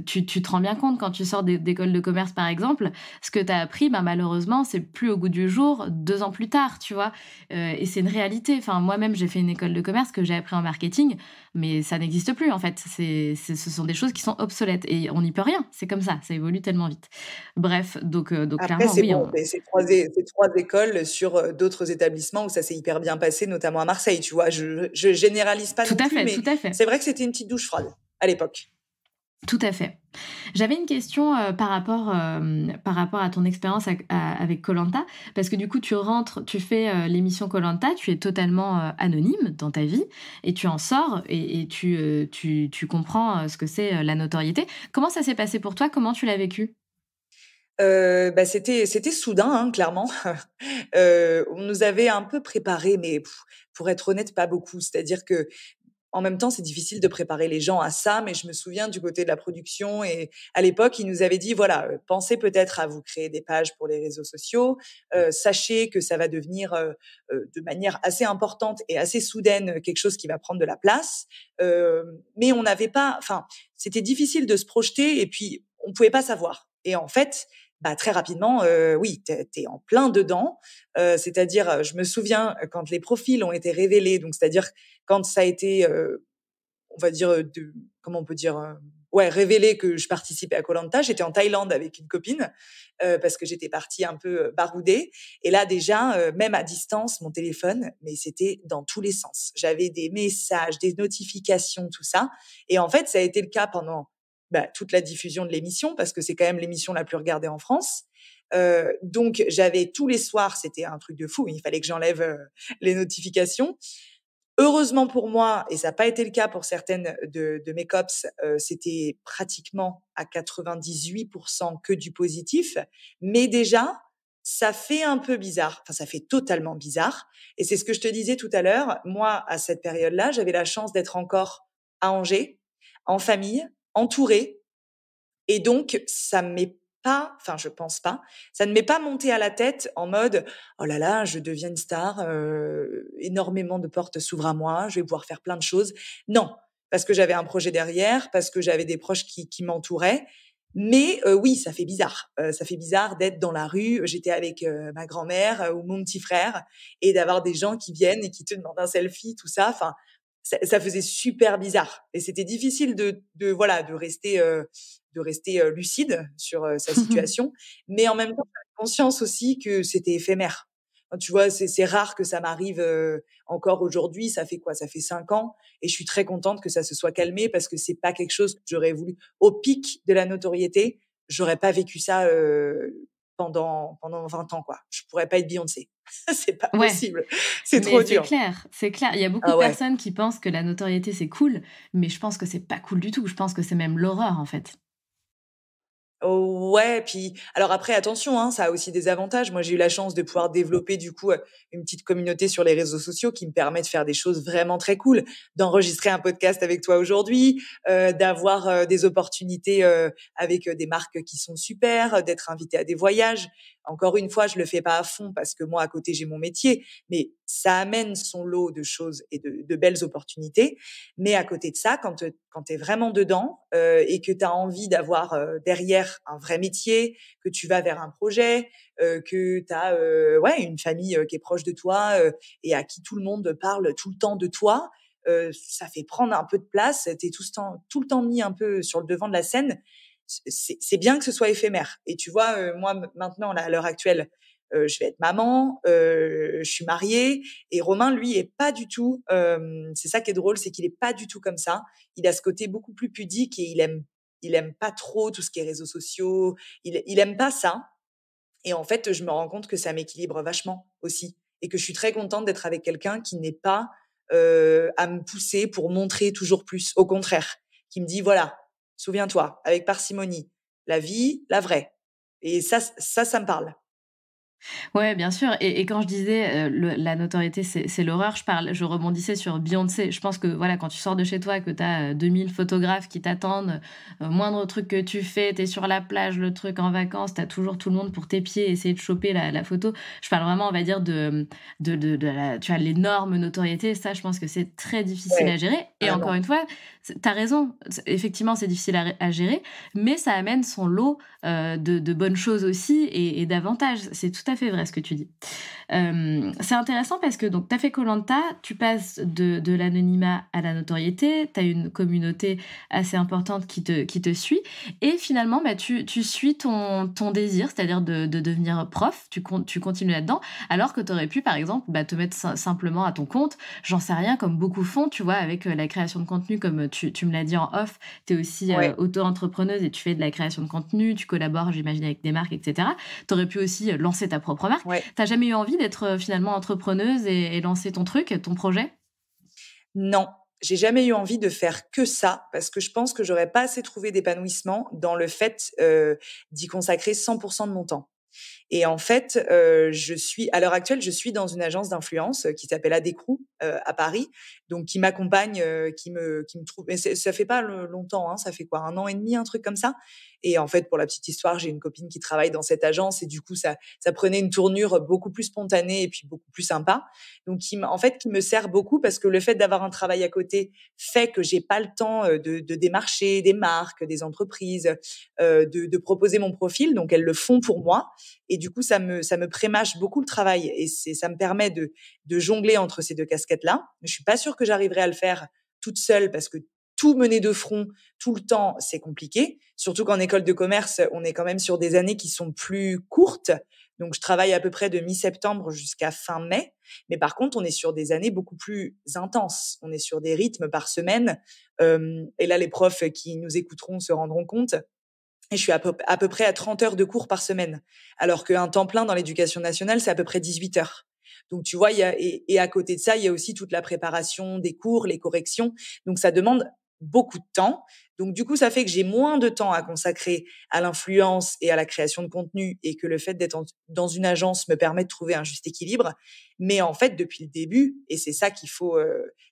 [SPEAKER 1] Tu te rends bien compte quand tu sors d'école de commerce par exemple, ce que tu as appris, bah, malheureusement, c'est plus au goût du jour 2 ans plus tard, tu vois? Et c'est une réalité. Enfin, moi-même, j'ai fait une école de commerce que j'ai appris en marketing, mais ça n'existe plus en fait. Ce sont des choses qui sont obsolètes et on n'y peut rien. C'est comme ça évolue tellement vite. Bref, donc
[SPEAKER 2] Après,
[SPEAKER 1] clairement
[SPEAKER 2] c'est
[SPEAKER 1] oui,
[SPEAKER 2] bon,
[SPEAKER 1] on
[SPEAKER 2] c'est 3 écoles sur, d'autres établissements où ça s'est hyper bien passé, notamment à Marseille, tu vois? Je généralise pas
[SPEAKER 1] tout
[SPEAKER 2] non
[SPEAKER 1] à
[SPEAKER 2] plus,
[SPEAKER 1] fait,
[SPEAKER 2] mais
[SPEAKER 1] tout à fait.
[SPEAKER 2] c'est vrai que c'était une petite douche froide, à l'époque.
[SPEAKER 1] Tout à fait. J'avais une question, par rapport à ton expérience avec koh, parce que du coup tu rentres, tu fais, l'émission koh, tu es totalement, anonyme dans ta vie et tu en sors et tu comprends, ce que c'est, la notoriété. Comment ça s'est passé pour toi? Comment tu l'as vécu?
[SPEAKER 2] Bah, c'était soudain, hein, clairement. On nous avait un peu préparés, mais pour être honnête, pas beaucoup. C'est-à-dire que en même temps, c'est difficile de préparer les gens à ça, mais je me souviens du côté de la production et à l'époque, ils nous avaient dit: «Voilà, pensez peut-être à vous créer des pages pour les réseaux sociaux, sachez que ça va devenir, de manière assez importante et assez soudaine, quelque chose qui va prendre de la place». Mais on n'avait pas enfin, c'était difficile de se projeter et puis on pouvait pas savoir et en fait, bah, très rapidement, oui, tu es en plein dedans, c'est-à-dire, je me souviens, quand les profils ont été révélés, donc c'est-à-dire quand ça a été, on va dire, de comment on peut dire? Ouais, révélé que je participais à koh j'étais en Thaïlande avec une copine, parce que j'étais partie un peu, baroudée et là déjà, même à distance, mon téléphone, mais c'était dans tous les sens. J'avais des messages, des notifications, tout ça et en fait, ça a été le cas pendant, bah, toute la diffusion de l'émission parce que c'est quand même l'émission la plus regardée en France. Donc j'avais tous les soirs, c'était un truc de fou, il fallait que j'enlève, les notifications. Heureusement pour moi, et ça n'a pas été le cas pour certaines de mes copes, c'était pratiquement à 98 que du positif. Mais déjà, ça fait un peu bizarre. Enfin, ça fait totalement bizarre et c'est ce que je te disais tout à l'heure. Moi, à cette période-là, j'avais la chance d'être encore à Angers, en famille, entourée et donc, ça ne m'est pas enfin, je pense pas, ça ne m'est pas monté à la tête en mode: «Oh là là, je deviens une star, énormément de portes s'ouvrent à moi, je vais pouvoir faire plein de choses». Non, parce que j'avais un projet derrière, parce que j'avais des proches qui m'entouraient. Mais, oui, ça fait bizarre d'être dans la rue, j'étais avec, ma grand-mère, ou mon petit frère et d'avoir des gens qui viennent et qui te demandent un selfie, tout ça. Enfin, ça faisait super bizarre et c'était difficile de voilà, de rester, lucide sur, sa situation, mais en même temps, j'avais conscience aussi que c'était éphémère. Enfin, tu vois, c'est rare que ça m'arrive, encore aujourd'hui. Ça fait quoi? Ça fait 5 ans et je suis très contente que ça se soit calmé parce que c'est pas quelque chose que j'aurais voulu. Au pic de la notoriété, j'aurais pas vécu ça, pendant 20 ans, quoi. Je pourrais pas être Beyoncé. C'est pas
[SPEAKER 1] Ouais,
[SPEAKER 2] possible. C'est
[SPEAKER 1] mais
[SPEAKER 2] trop dur.
[SPEAKER 1] c'est clair. Il y a beaucoup
[SPEAKER 2] Ah
[SPEAKER 1] de
[SPEAKER 2] ouais.
[SPEAKER 1] personnes qui pensent que la notoriété, c'est cool, mais je pense que c'est pas cool du tout. Je pense que c'est même l'horreur, en fait.
[SPEAKER 2] Ouais, puis alors après attention, hein, ça a aussi des avantages. Moi, j'ai eu la chance de pouvoir développer du coup, une petite communauté sur les réseaux sociaux qui me permet de faire des choses vraiment très cool, d'enregistrer un podcast avec toi aujourd'hui, d'avoir, des opportunités, avec, des marques qui sont super, d'être invitée à des voyages. Encore une fois, je le fais pas à fond parce que moi à côté j'ai mon métier, mais ça amène son lot de choses et de belles opportunités. Mais à côté de ça, quand tu es vraiment dedans, et que tu as envie d'avoir, derrière un vrai métier, que tu vas vers un projet, que tu as, ouais, une famille, qui est proche de toi, et à qui tout le monde parle tout le temps de toi, ça fait prendre un peu de place. Tu es tout le temps mis un peu sur le devant de la scène. C'est bien que ce soit éphémère et tu vois, moi, maintenant, là, à l'heure actuelle, je vais être maman, je suis mariée et Romain, lui, est pas du tout, c'est ça qui est drôle, c'est qu'il est pas du tout comme ça. Il a ce côté beaucoup plus pudique et il aime pas trop tout ce qui est réseaux sociaux. Il aime pas ça et en fait, je me rends compte que ça m'équilibre vachement aussi et que je suis très contente d'être avec quelqu'un qui n'est pas, à me pousser pour montrer toujours plus. Au contraire, qui me dit: «Voilà, souviens-toi, avec parcimonie, la vie, la vraie» et ça me parle.
[SPEAKER 1] Ouais, bien sûr et quand je disais, la notoriété, c'est l'horreur, je rebondissais sur Beyoncé. Je pense que, voilà, quand tu sors de chez toi, que tu as, 2 000 photographes qui t'attendent, moindre truc que tu fais, tu es sur la plage, le truc en vacances, tu as toujours tout le monde pour tes pieds, essayer de choper la photo. Je parle vraiment, on va dire, de la tu as l'énorme notoriété. Ça, je pense que c'est très difficile
[SPEAKER 2] Ouais,
[SPEAKER 1] à gérer et encore
[SPEAKER 2] vraiment.
[SPEAKER 1] une fois, tu as raison, effectivement, c'est difficile à gérer, mais ça amène son lot, de bonnes choses aussi et d'avantages. C'est tout à fait vrai ce que tu dis. C'est intéressant parce que donc tu as fait koh tu passes de l'anonymat à la notoriété, tu as une communauté assez importante qui te suit et finalement, bah, tu suis ton désir, c'est-à-dire de devenir prof, tu continues là-dedans, alors que tu aurais pu, par exemple, bah, te mettre simplement à ton compte, j'en sais rien, comme beaucoup font, tu vois? Avec, la création de contenu comme, tu me l'as dit en off, tu es aussi,
[SPEAKER 2] Ouais,
[SPEAKER 1] auto-entrepreneuse et tu fais de la création de contenu, tu collabores, j'imagine, avec des marques et cetera. Tu aurais pu aussi, lancer ta propre marque.
[SPEAKER 2] ouais.
[SPEAKER 1] Tu as jamais eu envie d'être, finalement entrepreneuse et lancer ton truc, ton projet?
[SPEAKER 2] Non, j'ai jamais eu envie de faire que ça parce que je pense que j'aurais pas assez trouvé d'épanouissement dans le fait, d'y consacrer 100 de mon temps. Et en fait, à l'heure actuelle, je suis dans une agence d'influence, qui s'appelle Adecrou, à Paris, donc qui m'accompagne, qui me trouve mais ça fait pas longtemps, hein, ça fait quoi? 1 an et demi, un truc comme ça? Et en fait, pour la petite histoire, j'ai une copine qui travaille dans cette agence et du coup, ça prenait une tournure beaucoup plus spontanée et puis beaucoup plus sympa. Donc qui me sert beaucoup parce que le fait d'avoir un travail à côté fait que j'ai pas le temps, de démarcher des marques, des entreprises, de proposer mon profil, donc elles le font pour moi et du coup, ça me prémâche beaucoup le travail et ça me permet de jongler entre ces 2 casquettes-là. Je suis pas sûre que j'arriverai à le faire toute seule parce que tout mener de front tout le temps, c'est compliqué. Surtout qu'en école de commerce, on est quand même sur des années qui sont plus courtes. Donc, je travaille à peu près de mi-septembre jusqu'à fin mai. Mais par contre, on est sur des années beaucoup plus intenses. On est sur des rythmes par semaine. Et là, les profs qui nous écouteront se rendront compte. Et je suis à peu près à 30 heures de cours par semaine, alors qu'un temps plein dans l'éducation nationale, c'est à peu près 18 heures. Donc tu vois, et à côté de ça, il y a aussi toute la préparation des cours, les corrections. Donc ça demande beaucoup de temps. Donc du coup, ça fait que j'ai moins de temps à consacrer à l'influence et à la création de contenu et que le fait d'être dans une agence me permet de trouver un juste équilibre. Mais en fait, depuis le début, et c'est ça qu'il faut,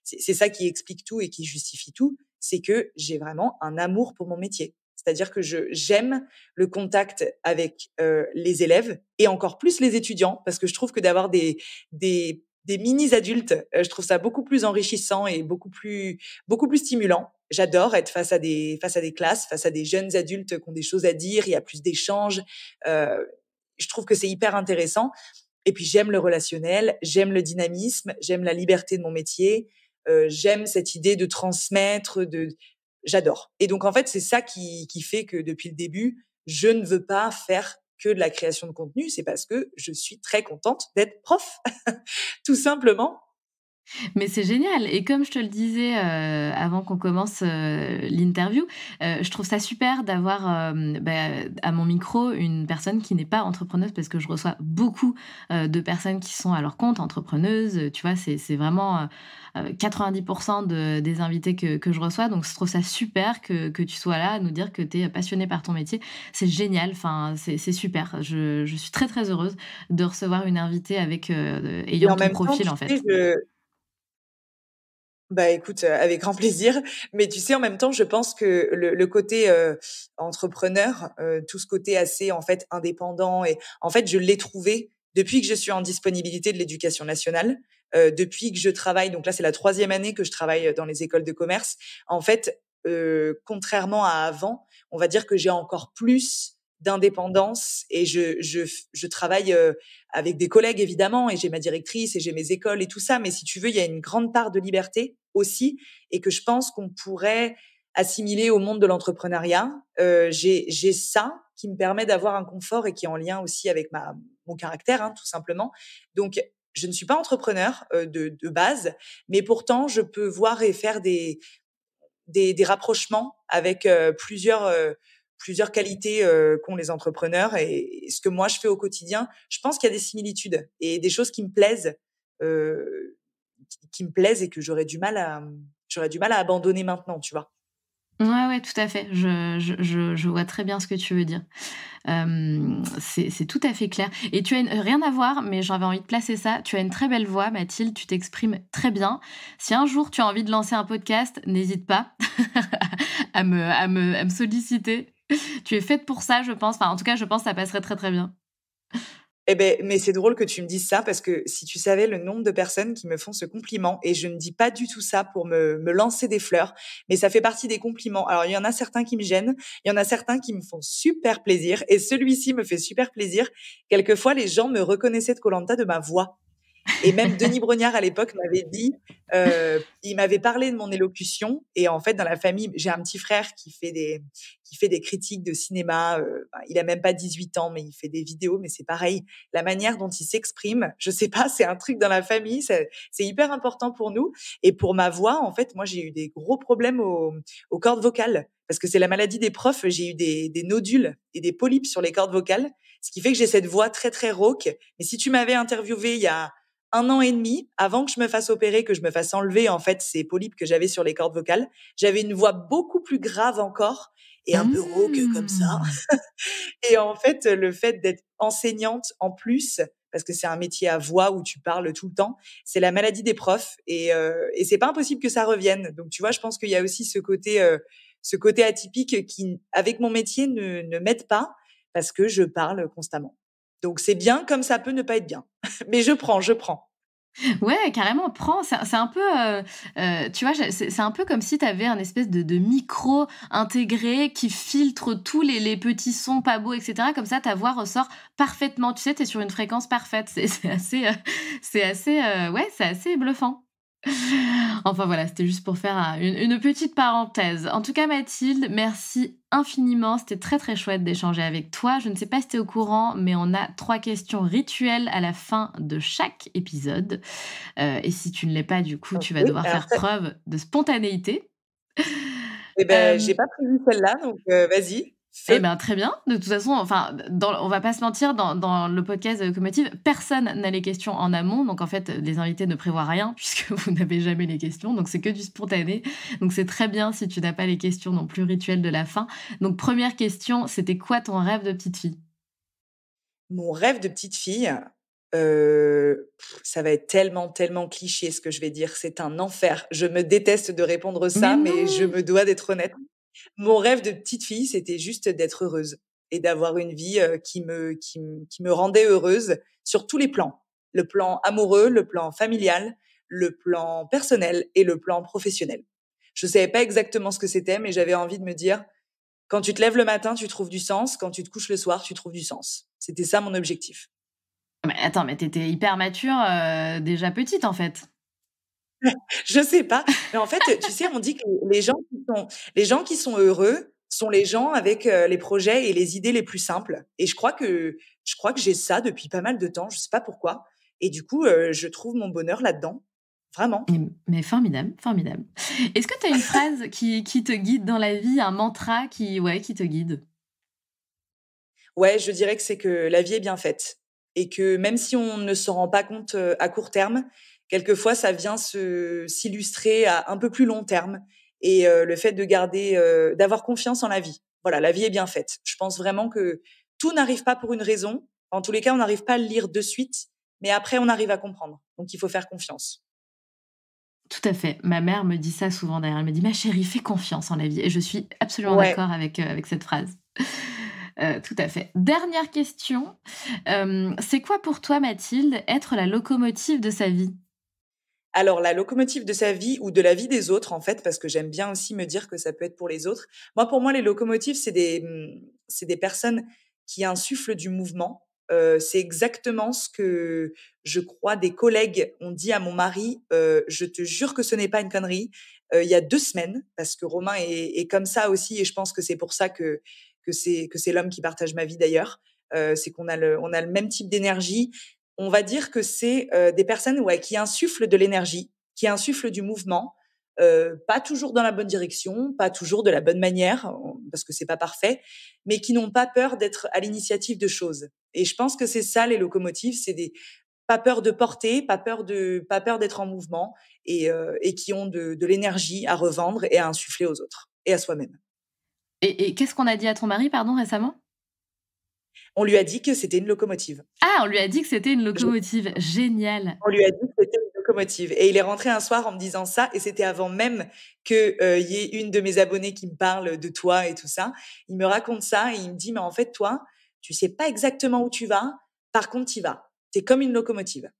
[SPEAKER 2] c'est ça qui explique tout et qui justifie tout, c'est que j'ai vraiment un amour pour mon métier. C'est-à-dire que j'aime le contact avec, les élèves et encore plus les étudiants parce que je trouve que d'avoir des minis adultes, je trouve ça beaucoup plus enrichissant et beaucoup plus stimulant. J'adore être face à des classes, face à des jeunes adultes qui ont des choses à dire, il y a plus d'échanges, je trouve que c'est hyper intéressant et puis j'aime le relationnel, j'aime le dynamisme, j'aime la liberté de mon métier, j'aime cette idée de transmettre, j'adore. Et donc en fait, c'est ça qui fait que depuis le début, je ne veux pas faire que de la création de contenu, c'est parce que je suis très contente d'être prof, tout simplement.
[SPEAKER 1] Mais c'est génial et comme je te le disais, avant qu'on commence, l'interview, je trouve ça super d'avoir, à mon micro une personne qui n'est pas entrepreneuse parce que je reçois beaucoup, de personnes qui sont à leur compte, entrepreneuses, tu vois? C'est vraiment, 90 des invités que je reçois donc je trouve ça super que tu sois là à nous dire que tu es passionnée par ton métier. C'est génial, enfin, c'est super. Je suis très, très heureuse de recevoir une invitée avec,
[SPEAKER 2] Et
[SPEAKER 1] ayant
[SPEAKER 2] en
[SPEAKER 1] ton
[SPEAKER 2] même temps,
[SPEAKER 1] profil,
[SPEAKER 2] tu
[SPEAKER 1] en
[SPEAKER 2] sais,
[SPEAKER 1] fait.
[SPEAKER 2] bah, écoute, avec grand plaisir. Mais tu sais, en même temps, je pense que le côté, entrepreneur, tout ce côté assez, en fait, indépendant et en fait, je l'ai trouvé depuis que je suis en disponibilité de l'éducation nationale, depuis que je travaille donc là, c'est la 3e année que je travaille, dans les écoles de commerce. En fait, contrairement à avant, on va dire que j'ai encore plus d'indépendance et je travaille, avec des collègues évidemment et j'ai ma directrice et j'ai mes écoles et tout ça, mais si tu veux, il y a une grande part de liberté aussi et que je pense qu'on pourrait assimiler au monde de l'entrepreneuriat. J'ai ça qui me permet d'avoir un confort et qui est en lien aussi avec mon caractère, hein, tout simplement. Donc, je ne suis pas entrepreneur de base, mais pourtant, je peux voir et faire des rapprochements avec plusieurs qualités qu'ont les entrepreneurs et ce que moi je fais au quotidien. Je pense qu'il y a des similitudes et des choses euh, qui me plaisent et que j'aurais du mal à abandonner maintenant, tu vois.
[SPEAKER 1] Ouais, ouais, tout à fait. Je vois très bien ce que tu veux dire. C'est tout à fait clair et tu as une rien à voir, mais j'avais envie de placer ça. Tu as une très belle voix, Mathilde, tu t'exprimes très bien. Si un jour tu as envie de lancer un podcast, n'hésite pas à me solliciter. Tu es faite pour ça, je pense. Enfin, en tout cas, je pense que ça passerait très, très bien.
[SPEAKER 2] Eh ben, mais c'est drôle que tu me dises ça parce que si tu savais le nombre de personnes qui me font ce compliment et je ne dis pas du tout ça pour me lancer des fleurs, mais ça fait partie des compliments. Alors, il y en a certains qui me gênent, il y en a certains qui me font super plaisir et celui-ci me fait super plaisir. Quelquefois, les gens me reconnaissaient de koh de ma voix. Et même Denis Brognard, à l'époque, m'avait dit, il m'avait parlé de mon élocution et en fait, dans la famille, j'ai un petit frère qui fait des critiques de cinéma, il a même pas 18 ans, mais il fait des vidéos, mais c'est pareil, la manière dont il s'exprime, je sais pas, c'est un truc dans la famille, c'est hyper important pour nous et pour ma voix, en fait, moi, j'ai eu des gros problèmes aux cordes vocales parce que c'est la maladie des profs, j'ai eu des nodules et des polypes sur les cordes vocales, ce qui fait que j'ai cette voix très, très rauque. Mais si tu m'avais interviewé il y a 1 an et demi, avant que je me fasse opérer, que je me fasse enlever en fait ces polypes que j'avais sur les cordes vocales, j'avais une voix beaucoup plus grave encore et un peu rauque comme ça.
[SPEAKER 1] Mmh.
[SPEAKER 2] Et en fait, le fait d'être enseignante en plus, parce que c'est un métier à voix où tu parles tout le temps, c'est la maladie des profs et c'est pas impossible que ça revienne. Donc tu vois, je pense qu'il y a aussi ce côté atypique qui, avec mon métier, ne m'aide pas parce que je parle constamment. Donc c'est bien comme ça peut ne pas être bien. Mais je prends.
[SPEAKER 1] Ouais, carrément, prends, c'est un peu, tu vois, c'est un peu comme si tu avais un espèce de micro intégré qui filtre tous les petits sons pas beaux et cetera. Comme ça, ta voix ressort parfaitement. Tu sais, tu es sur une fréquence parfaite. C'est assez, c'est assez, ouais, c'est assez bluffant. Enfin voilà, c'était juste pour faire une petite parenthèse. En tout cas, Mathilde, merci infiniment. C'était très très chouette d'échanger avec toi. Je ne sais pas si tu es au courant, mais on a 3 questions rituelles à la fin de chaque épisode. Et si tu ne l'es pas, du coup, tu vas
[SPEAKER 2] OK.
[SPEAKER 1] devoir
[SPEAKER 2] Alors
[SPEAKER 1] faire preuve de spontanéité.
[SPEAKER 2] eh ben, j'ai
[SPEAKER 1] Hem
[SPEAKER 2] pas prévu celle-là, donc vas-y,
[SPEAKER 1] Eh
[SPEAKER 2] feu.
[SPEAKER 1] ben, très bien. De toute façon, enfin, on va pas se mentir, dans le podcast de Locomotive, personne n'a les questions en amont. Donc, en fait, les invités ne prévoient rien puisque vous n'avez jamais les questions. Donc, c'est que du spontané. Donc, c'est très bien si tu n'as pas les questions non plus rituelles de la fin. Donc, première question, c'était quoi ton rêve de petite fille?
[SPEAKER 2] Mon rêve de petite fille, ça va être tellement, tellement cliché ce que je vais dire, c'est un enfer. Je me déteste de répondre
[SPEAKER 1] Mais
[SPEAKER 2] ça, mais je
[SPEAKER 1] non!
[SPEAKER 2] me dois d'être honnête. Mon rêve de petite fille, c'était juste d'être heureuse et d'avoir une vie, qui me rendait heureuse sur tous les plans. Le plan amoureux, le plan familial, le plan personnel et le plan professionnel. Je savais pas exactement ce que c'était, mais j'avais envie de me dire: «Quand tu te lèves le matin, tu trouves du sens, quand tu te couches le soir, tu trouves du sens». C'était ça mon objectif.
[SPEAKER 1] Mais attends, mais tu hyper mature, déjà petite, en fait?
[SPEAKER 2] Je sais pas, mais en fait, tu sais, on dit que les gens qui sont heureux sont les gens avec, les projets et les idées les plus simples et je crois que j'ai ça depuis pas mal de temps, je sais pas pourquoi et du coup, je trouve mon bonheur là-dedans, vraiment.
[SPEAKER 1] Mais formidable, formidable. Est-ce que tu as une phrase qui te guide dans la vie, un mantra qui ouais, qui te guide?
[SPEAKER 2] Ouais, je dirais que c'est que la vie est bien faite et que même si on ne s'en rend pas compte, à court terme, quelquefois ça vient se s'illustrer à un peu plus long terme et le fait de garder, d'avoir confiance en la vie. Voilà, la vie est bien faite. Je pense vraiment que tout n'arrive pas pour une raison. En tous les cas, on n'arrive pas à le lire de suite, mais après on arrive à comprendre. Donc il faut faire confiance.
[SPEAKER 1] Tout à fait. Ma mère me dit ça souvent d'ailleurs. Elle me dit: «Ma chérie, fais confiance en la vie» et je suis absolument
[SPEAKER 2] Ouais.
[SPEAKER 1] d'accord avec cette phrase. Tout à fait. Dernière question, c'est quoi pour toi, Mathilde, être la locomotive de sa vie?
[SPEAKER 2] Alors la locomotive de sa vie ou de la vie des autres en fait, parce que j'aime bien aussi me dire que ça peut être pour les autres. Moi, pour moi, les locomotives, c'est des personnes qui insufflent du mouvement. C'est exactement ce que je crois des collègues ont dit à mon mari. Je te jure que ce n'est pas une connerie. Il y a 2 semaines, parce que Romain est comme ça aussi et je pense que c'est pour ça que c'est l'homme qui partage ma vie d'ailleurs. C'est on a le même type d'énergie on va dire que c'est, des personnes, ouais, qui insufflent de l'énergie, qui insufflent du mouvement, pas toujours dans la bonne direction, pas toujours de la bonne manière, parce que c'est pas parfait, mais qui n'ont pas peur d'être à l'initiative de choses et je pense que c'est ça les locomotives, c'est des pas peur de porter, pas peur d'être en mouvement et qui ont de l'énergie à revendre et à insuffler aux autres et à soi-même.
[SPEAKER 1] Et qu'est-ce qu'on a dit à ton mari, pardon, récemment ?
[SPEAKER 2] On lui a dit que c'était une locomotive.
[SPEAKER 1] Ah, on lui a dit que c'était une locomotive. Génial.
[SPEAKER 2] On lui a dit que c'était une locomotive. Et il est rentré un soir en me disant ça, et c'était avant même qu'il y ait une de mes abonnées qui me parle de toi et tout ça. Il me raconte ça et il me dit, mais en fait, toi, tu sais pas exactement où tu vas, par contre, tu y vas. T'es comme une locomotive.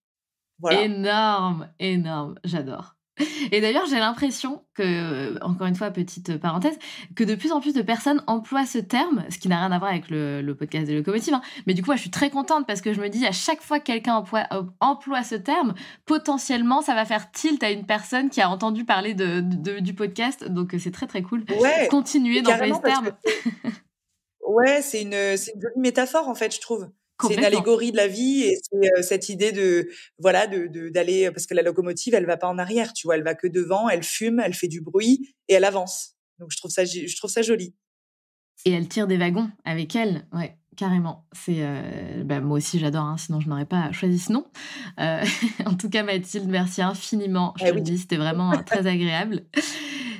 [SPEAKER 2] Voilà.
[SPEAKER 1] Énorme, j'adore. Et d'ailleurs, j'ai l'impression que, encore une fois, petite parenthèse, que de plus en plus de personnes emploient ce terme, ce qui n'a rien à voir avec le podcast des locomotives, hein. Mais du coup, moi, je suis très contente parce que je me dis, à chaque fois que quelqu'un emploie ce terme, potentiellement, ça va faire tilt à une personne qui a entendu parler du podcast. Donc, c'est très, très cool.
[SPEAKER 2] Ouais,
[SPEAKER 1] Continuer d'employer ce terme.
[SPEAKER 2] Ouais, c'est une jolie métaphore, en fait, je trouve. C'est une allégorie de la vie et c'est cette idée d'aller, parce que la locomotive, elle va pas en arrière, tu vois, elle va que devant, elle fume, elle fait du bruit et elle avance. Donc je trouve ça joli.
[SPEAKER 1] Et elle tire des wagons avec elle, ouais, carrément. C'est moi aussi j'adore, hein, sinon je n'aurais pas choisi ce nom. En tout cas, Mathilde, merci infiniment. Je te le dis, c'était vraiment très agréable.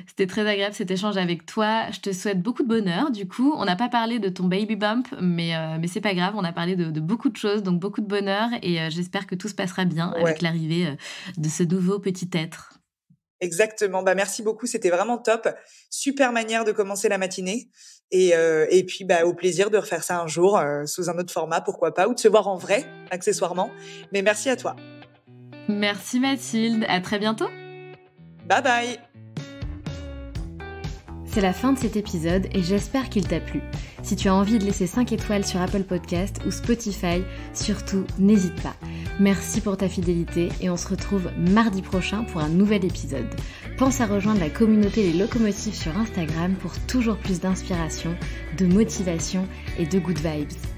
[SPEAKER 1] C'était très agréable cet échange avec toi. Je te souhaite beaucoup de bonheur. Du coup, on n'a pas parlé de ton baby bump, mais c'est pas grave. On a parlé de beaucoup de choses, donc beaucoup de bonheur. Et j'espère que tout se passera bien avec l'arrivée de ce nouveau petit être.
[SPEAKER 2] Exactement. Merci beaucoup. C'était vraiment top. Super manière de commencer la matinée. Et puis, au plaisir de refaire ça un jour sous un autre format, pourquoi pas, ou de se voir en vrai, accessoirement. Mais merci à toi.
[SPEAKER 1] Merci Mathilde. À très bientôt.
[SPEAKER 2] Bye bye.
[SPEAKER 1] C'est la fin de cet épisode et j'espère qu'il t'a plu. Si tu as envie de laisser 5 étoiles sur Apple Podcast ou Spotify, surtout n'hésite pas. Merci pour ta fidélité et on se retrouve mardi prochain pour un nouvel épisode. Pense à rejoindre la communauté Les Locomotives sur Instagram pour toujours plus d'inspiration, de motivation et de good vibes.